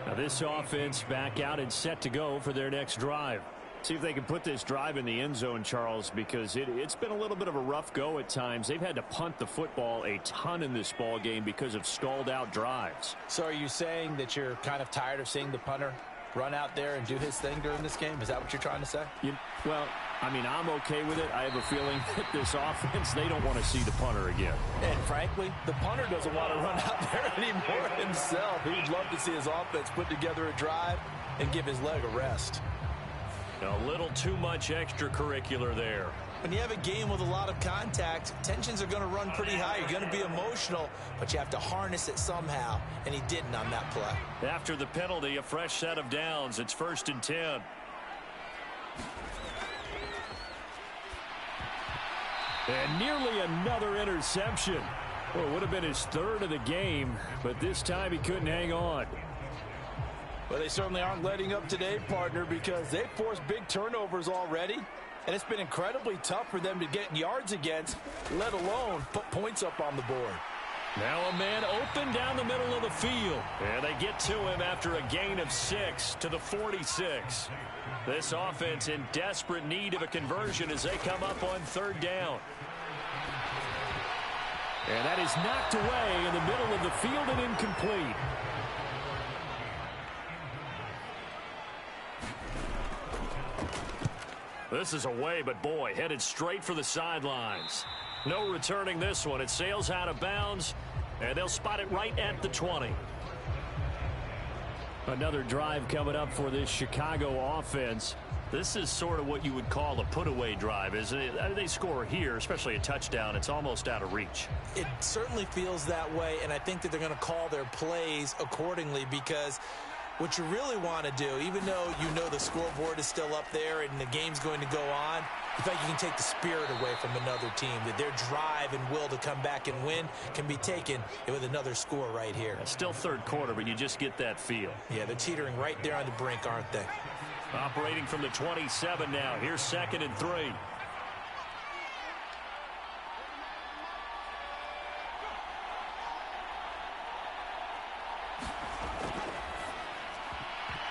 D: Now this offense back out and set to go for their next drive. See if they can put this drive in the end zone, Charles, because it's been a little bit of a rough go at times. They've had to punt the football a ton in this ball game because of stalled out drives.
C: So are you saying that you're kind of tired of seeing the punter run out there and do his thing during this game? Is that what you're trying to say?
D: Well, I mean, I'm okay with it. I have a feeling that this offense, they don't want to see the punter again.
C: And frankly, the punter doesn't want to run out there anymore himself. He'd love to see his offense put together a drive and give his leg a rest.
B: A little too much extracurricular there.
C: When you have a game with a lot of contact, tensions are going to run pretty high. You're going to be emotional, but you have to harness it somehow, and he didn't on that play.
B: After the penalty, a fresh set of downs. It's 1st and 10.
D: And nearly another interception. Well, it would have been his 3rd of the game, but this time he couldn't hang on.
C: Well, they certainly aren't letting up today, partner, because they've forced big turnovers already, and it's been incredibly tough for them to get yards against, let alone put points up on the board.
B: Now a man open down the middle of the field. And they get to him after a gain of 6 to the 46. This offense in desperate need of a conversion as they come up on 3rd down.
D: And that is knocked away in the middle of the field and incomplete.
B: This is away, but boy, headed straight for the sidelines. No returning this one. It sails out of bounds, and they'll spot it right at the 20.
D: Another drive coming up for this Chicago offense.
B: This is sort of what you would call a put-away drive, isn't it? They score here, especially a touchdown. It's almost out of reach.
C: It certainly feels that way, and I think that they're going to call their plays accordingly because what you really want to do, even though you know the scoreboard is still up there and the game's going to go on, you think you can take the spirit away from another team, that their drive and will to come back and win can be taken with another score right here.
B: It's still 3rd quarter, but you just get that feel.
C: Yeah, they're teetering right there on the brink, aren't they?
B: Operating from the 27 now. Here's 2nd and 3.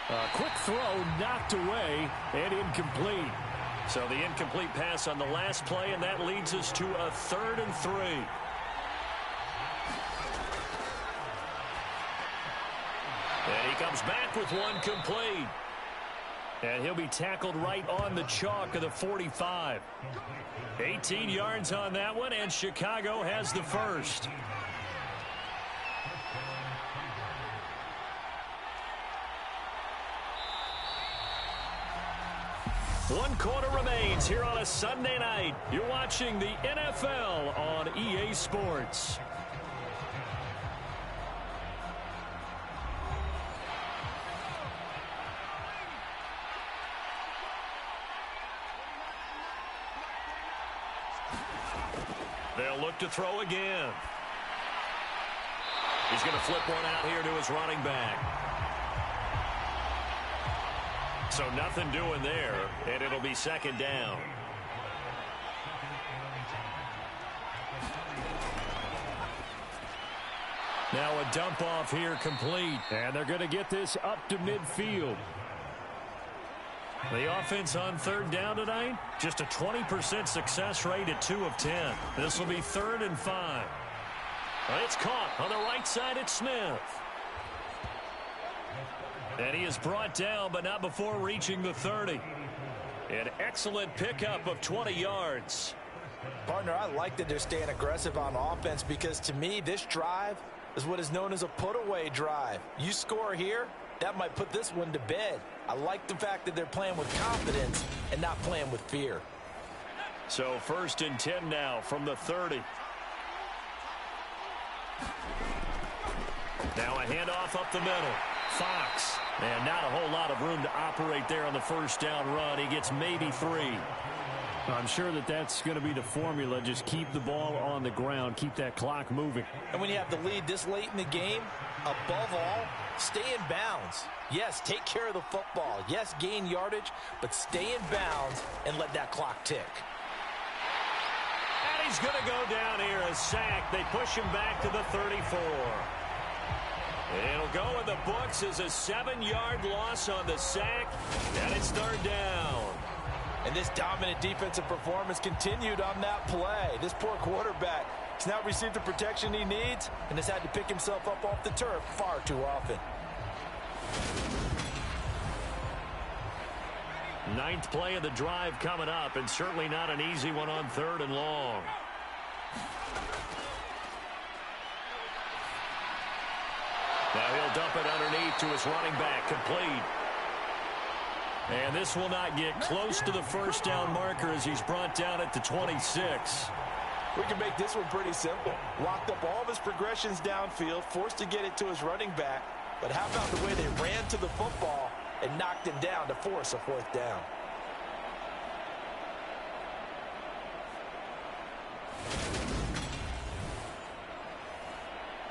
D: A quick throw knocked away and incomplete.
B: So the incomplete pass on the last play, and that leads us to a 3rd and 3. And he comes back with one complete. And he'll be tackled right on the chalk of the 45. 18 yards on that one, and Chicago has the first. One quarter remains here on a Sunday night. You're watching the NFL on EA Sports. They'll look to throw again. He's going to flip one out here to his running back. So nothing doing there, and it'll be second down.
D: Now a dump off here complete, and they're going to get this up to midfield.
B: The offense on third down tonight, just a 20% success rate at 2 of 10. This will be 3rd and 5. It's caught on the right side at Smith. And he is brought down, but not before reaching the 30. An excellent pickup of 20 yards.
C: Partner, I like that they're staying aggressive on offense because to me, this drive is what is known as a put-away drive. You score here, that might put this one to bed. I like the fact that they're playing with confidence and not playing with fear.
B: So 1st and 10 now from the 30. Now a handoff up the middle. Fox. And not a whole lot of room to operate there on the first down run. He gets maybe 3.
D: I'm sure that that's going to be the formula. Just keep the ball on the ground. Keep that clock moving.
C: And when you have the lead this late in the game, above all, stay in bounds. Yes, take care of the football. Yes, gain yardage, but stay in bounds and let that clock tick.
B: And he's going to go down here, a sack. They push him back to the 34. It'll go in the books as a 7-yard loss on the sack, and it's 3rd down.
C: And this dominant defensive performance continued on that play. This poor quarterback has now received the protection he needs and has had to pick himself up off the turf far too often.
B: 9th play of the drive coming up, and certainly not an easy one on 3rd and long. Now he'll dump it underneath to his running back, complete. And this will not get close to the first down marker as he's brought down at the 26.
C: We can make this one pretty simple. Locked up all of his progressions downfield, forced to get it to his running back. But how about the way they ran to the football and knocked him down to force a 4th down?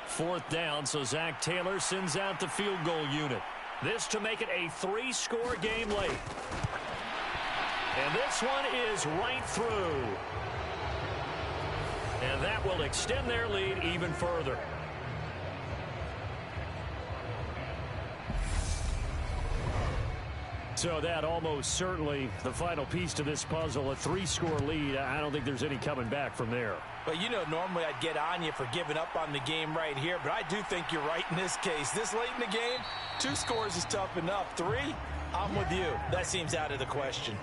B: Fourth down, so Zach Taylor sends out the field goal unit. This to make it a 3-score game late. And this one is right through. And that will extend their lead even further.
D: So that almost certainly the final piece to this puzzle, a 3-score lead. I don't think there's any coming back from there.
C: But you know, normally I'd get on you for giving up on the game right here, but I do think you're right in this case. This late in the game, 2 scores is tough enough. 3, I'm with you. That seems out of the question.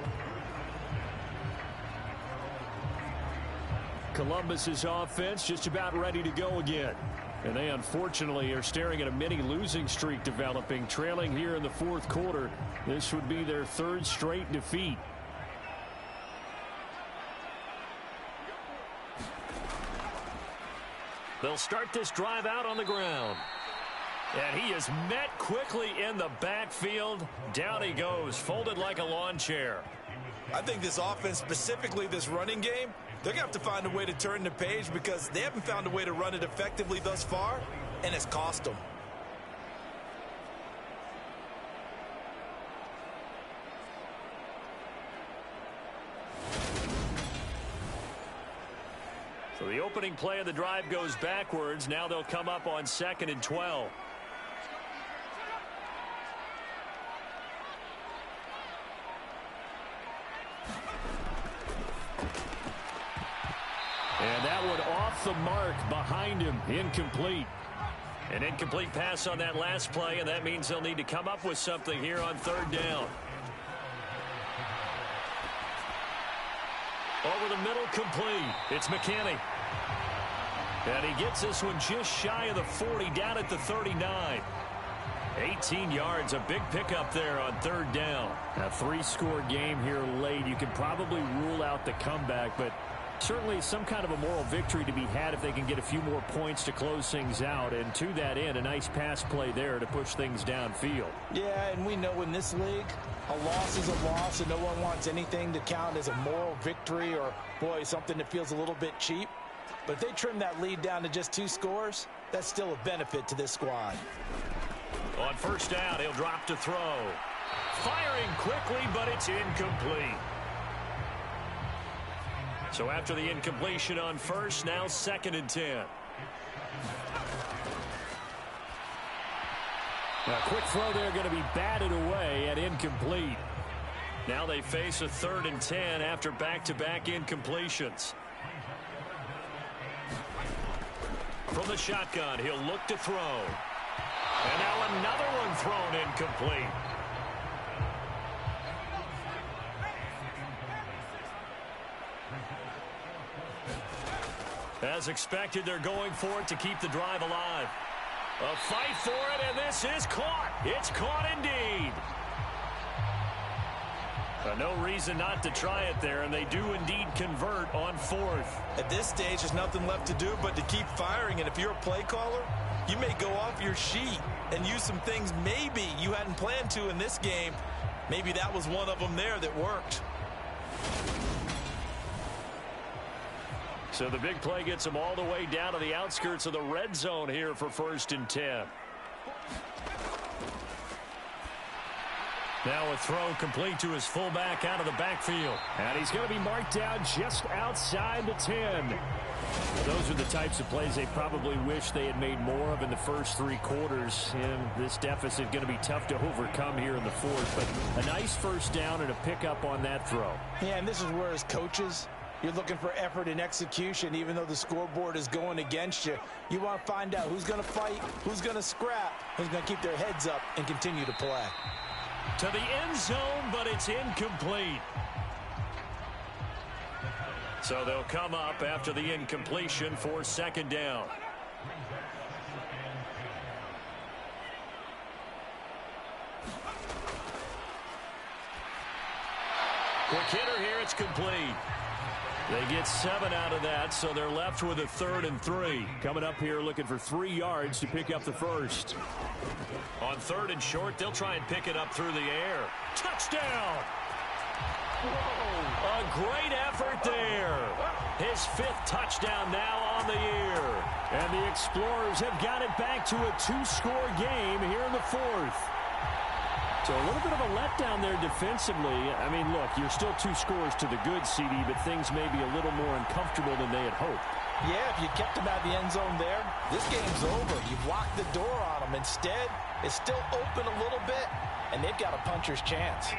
D: Columbus's offense just about ready to go again. And they unfortunately are staring at a mini losing streak developing, trailing here in the 4th quarter. This would be their 3rd straight defeat.
B: They'll start this drive out on the ground. And he is met quickly in the backfield. Down he goes, folded like a lawn chair.
C: I think this offense, specifically this running game, they're going to have to find a way to turn the page because they haven't found a way to run it effectively thus far, and it's cost them.
B: So the opening play of the drive goes backwards. Now they'll come up on 2nd and 12.
D: And that one off the mark behind him, incomplete.
B: An incomplete pass on that last play, and that means they'll need to come up with something here on 3rd down. Over the middle, complete. It's McKinney. And he gets this one just shy of the 40, down at the 39. 18 yards, a big pickup there on 3rd down.
D: A 3-score game here late. You can probably rule out the comeback, but certainly some kind of a moral victory to be had if they can get a few more points to close things out. And to that end, a nice pass play there to push things downfield.
C: Yeah, and we know in this league, a loss is a loss, and no one wants anything to count as a moral victory or, boy, something that feels a little bit cheap. But if they trim that lead down to just 2 scores, that's still a benefit to this squad.
B: On first down, he'll drop to throw. Firing quickly, but it's incomplete. So after the incompletion on first, now 2nd and 10.
D: A quick throw there going to be batted away and incomplete.
B: Now they face a 3rd and 10 after back-to-back incompletions. From the shotgun, he'll look to throw. And now another one thrown incomplete. As expected, they're going for it to keep the drive alive. A fight for it, and this is caught. It's caught indeed. No reason not to try it there, and they do indeed convert on 4th.
C: At this stage, there's nothing left to do but to keep firing, and if you're a play caller, you may go off your sheet and use some things maybe you hadn't planned to in this game. Maybe that was one of them there that worked.
B: So the big play gets him all the way down to the outskirts of the red zone here for 1st and 10. Now a throw complete to his fullback out of the backfield.
D: And he's going to be marked down just outside the 10.
E: Those are the types of plays they probably wish they had made more of in the first 3 quarters. And this deficit going to be tough to overcome here in the 4th. But a nice first down and a pickup on that throw.
C: Yeah, and this is where as coaches, you're looking for effort and execution. Even though the scoreboard is going against you, you want to find out who's going to fight, who's going to scrap, who's going to keep their heads up and continue to play.
B: To the end zone, but it's incomplete. So they'll come up after the incompletion for 2nd down. Quick hitter here, it's complete. They get 7 out of that, so they're left with a 3rd and 3.
D: Coming up here looking for 3 yards to pick up the first.
B: On 3rd and short, they'll try and pick it up through the air. Touchdown! Whoa. A great effort there. His 5th touchdown now on the year.
D: And the Explorers have got it back to a 2-score game here in the 4th. So a little bit of a letdown there defensively. I mean, look, you're still 2 scores to the good, CD, but things may be a little more uncomfortable than they had hoped.
C: Yeah, if you kept them out of the end zone there, this game's over. You've locked the door on them. Instead, it's still open a little bit, and they've got a puncher's chance.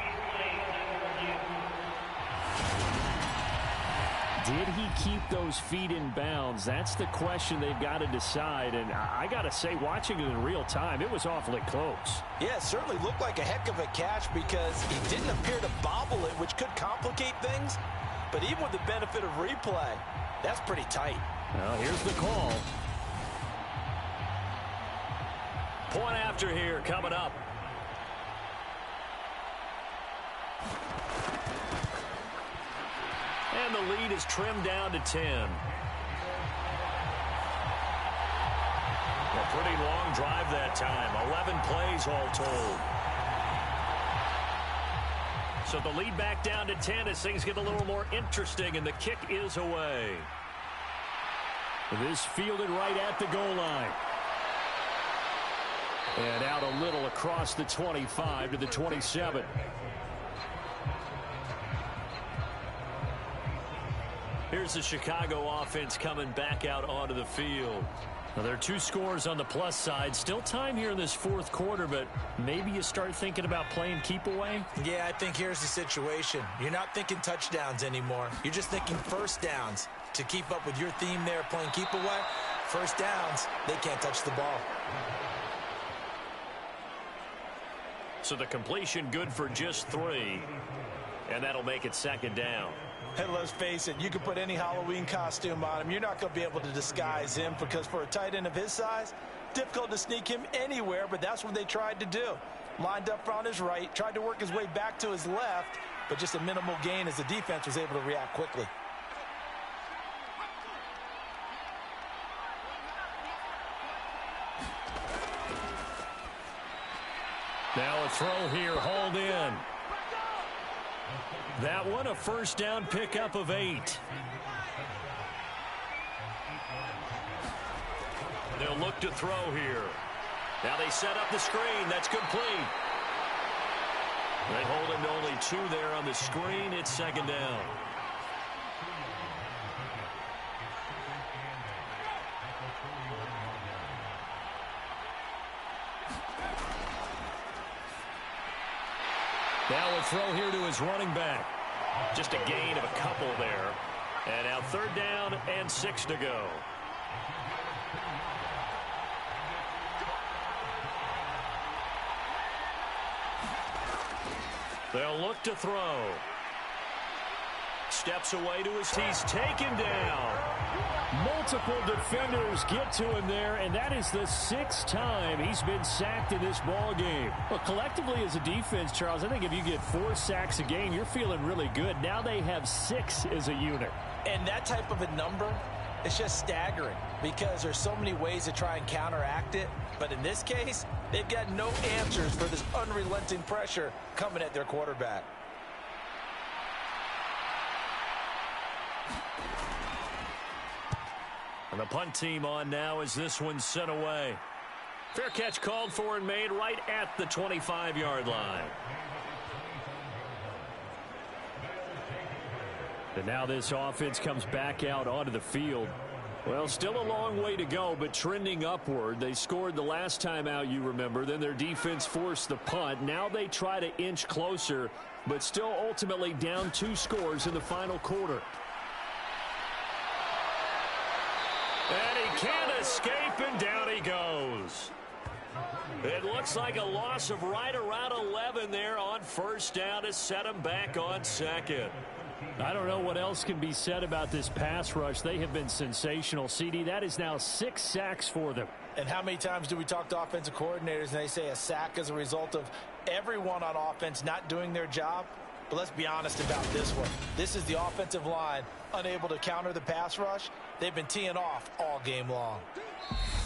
D: Did he keep those feet in bounds? That's the question they've got to decide. And I got to say, watching it in real time, it was awfully close.
C: Yeah, it certainly looked like a heck of a catch because he didn't appear to bobble it, which could complicate things. But even with the benefit of replay, that's pretty tight.
D: Well, here's the call.
B: Point after here coming up. And the lead is trimmed down to 10. A pretty long drive that time. 11 plays all told. So the lead back down to 10 as things get a little more interesting, and the kick is away.
D: This fielded right at the goal line. And out a little across the 25 to the 27.
B: Here's the Chicago offense coming back out onto the field. Now, there are 2 scores on the plus side. Still time here in this 4th quarter, but maybe you start thinking about playing keep away?
C: Yeah, I think here's the situation. You're not thinking touchdowns anymore. You're just thinking first downs. To keep up with your theme there, playing keep away, first downs, they can't touch the ball.
B: So the completion good for just 3, and that'll make it 2nd down.
C: And let's face it, you can put any Halloween costume on him. You're not going to be able to disguise him because for a tight end of his size, difficult to sneak him anywhere, but that's what they tried to do. Lined up on his right, tried to work his way back to his left, but just a minimal gain as the defense was able to react quickly.
B: Now a throw here, hauled in. That one a first down pickup of 8. They'll look to throw here. Now they set up the screen. That's complete. They hold him to only 2 there on the screen. It's second down. Now a throw here to his running back. Just a gain of a couple there. And now third down and 6 to go. They'll look to throw. Steps away to his teeth. He's taken down.
D: Multiple defenders get to him there, and that is the 6th time he's been sacked in this ball game. Well, collectively as a defense, Charles, I think if you get 4 sacks a game, you're feeling really good. Now they have 6 as a unit.
C: And that type of a number, it's just staggering because there's so many ways to try and counteract it. But in this case, they've got no answers for this unrelenting pressure coming at their quarterback.
B: And the punt team on now as this one's sent away. Fair catch called for and made right at the 25-yard line.
D: And now this offense comes back out onto the field. Well, still a long way to go, but trending upward. They scored the last time out, you remember. Then their defense forced the punt. Now they try to inch closer, but still ultimately down 2 scores in the final quarter.
B: And he can't escape, and down he goes. It looks like a loss of right around 11 there on first down to set him back on second.
D: I don't know what else can be said about this pass rush. They have been sensational. CD, that is now 6 sacks for them.
C: And how many times do we talk to offensive coordinators and they say a sack is a result of everyone on offense not doing their job? But let's be honest about this one. This is the offensive line unable to counter the pass rush. They've been teeing off all game long.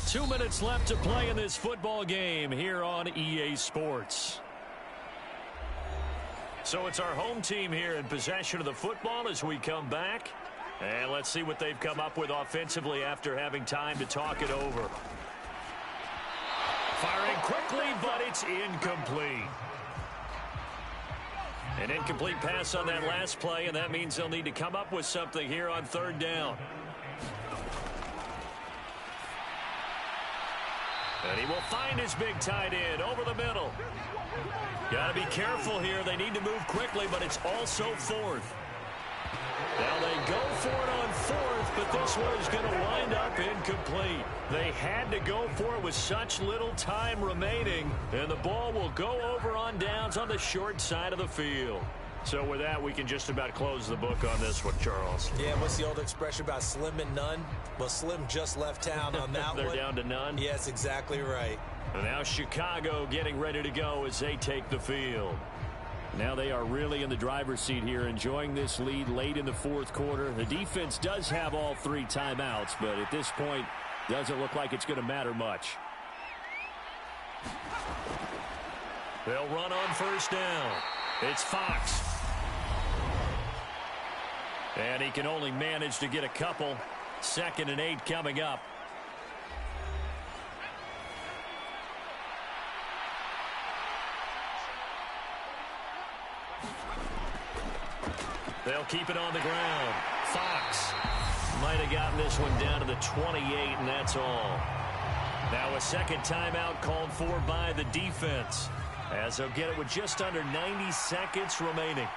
B: 2 minutes left to play in this football game here on EA Sports. So it's our home team here in possession of the football as we come back. And let's see what they've come up with offensively after having time to talk it over. Firing quickly, but it's incomplete. An incomplete pass on that last play, and that means they'll need to come up with something here on third down. And he will find his big tight end over the middle. Got to be careful here. They need to move quickly, but it's also fourth. Now they go for it on fourth, but this one is going to wind up incomplete. They had to go for it with such little time remaining, and the ball will go over on downs on the short side of the field. So with that, we can just about close the book on this one, Charles.
C: Yeah, what's the old expression about slim and none? Well, Slim just left town on that
B: They're
C: one.
B: down to none?
C: Yes, exactly right.
B: And now Chicago getting ready to go as they take the field.
D: Now they are really in the driver's seat here, enjoying this lead late in the fourth quarter. The defense does have all 3 timeouts, but at this point, doesn't look like it's going to matter much.
B: They'll run on first down. It's Fox. And he can only manage to get a couple. 2nd and 8 coming up. They'll keep it on the ground. Fox might have gotten this one down to the 28, and that's all. Now a second timeout called for by the defense, as they'll get it with just under 90 seconds remaining.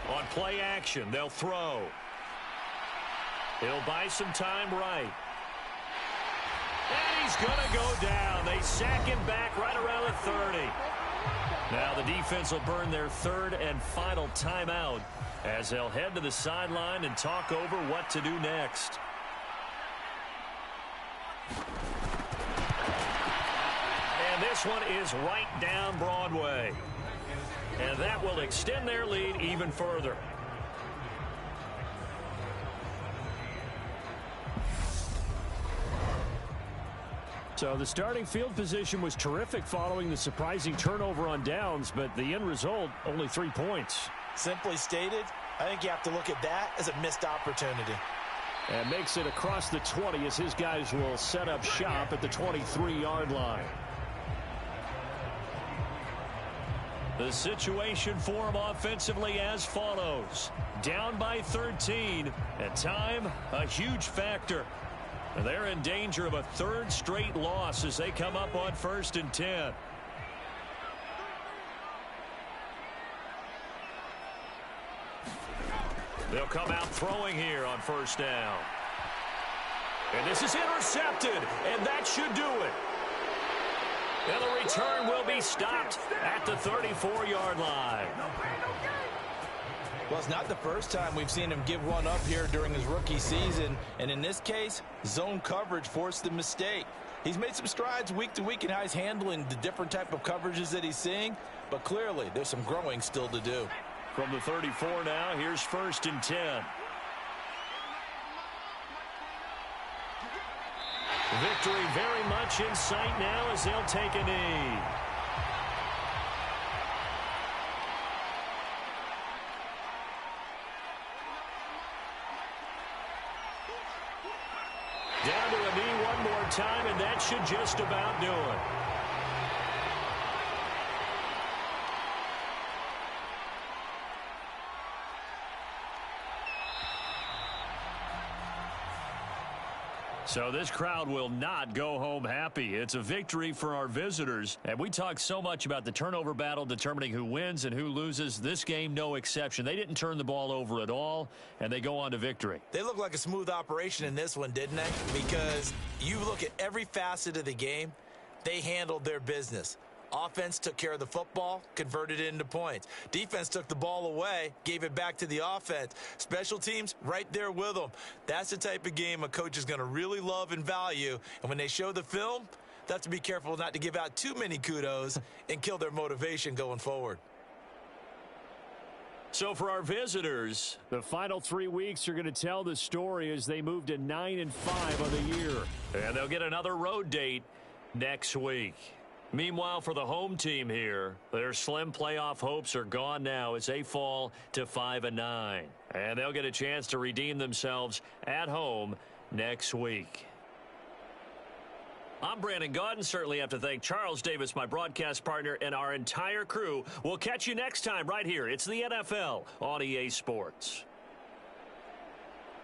B: On play action, they'll throw. He'll buy some time right. And he's going to go down. They sack him back right around the 30. Now the defense will burn their 3rd and final timeout as they'll head to the sideline and talk over what to do next. And this one is right down Broadway. And that will extend their lead even further.
D: So the starting field position was terrific following the surprising turnover on downs, but the end result, only 3 points.
C: Simply stated, I think you have to look at that as a missed opportunity.
D: And makes it across the 20 as his guys will set up shop at the 23-yard line.
B: The situation for him offensively as follows. Down by 13, and time a huge factor. And they're in danger of a third straight loss as they come up on 1st and 10. They'll come out throwing here on 1st down. And this is intercepted, and that should do it. And the return will be stopped at the 34-yard line.
C: Well, it's not the first time we've seen him give one up here during his rookie season. And in this case, zone coverage forced the mistake. He's made some strides week to week in how he's handling the different type of coverages that he's seeing. But clearly, there's some growing still to do.
B: From the 34 now, here's 1st and 10. Victory very much in sight now as they'll take a knee. Down to a knee one more time, and that should just about do it. So this crowd will not go home happy. It's a victory for our visitors. And we talk so much about the turnover battle determining who wins and who loses. This game, no exception. They didn't turn the ball over at all, and they go on to victory.
C: They look like a smooth operation in this one, didn't they? Because you look at every facet of the game, they handled their business. Offense took care of the football, converted it into points. Defense took the ball away, gave it back to the offense. Special teams, right there with them. That's the type of game a coach is going to really love and value. And when they show the film, they have to be careful not to give out too many kudos and kill their motivation going forward.
B: So for our visitors,
D: the final 3 weeks are going to tell the story as they move to 9-5 on the year.
B: And they'll get another road date next week. Meanwhile, for the home team here, their slim playoff hopes are gone now as they fall to 5-9. And they'll get a chance to redeem themselves at home next week. I'm Brandon Gaudin. Certainly have to thank Charles Davis, my broadcast partner, and our entire crew. We'll catch you next time right here. It's the NFL on EA Sports.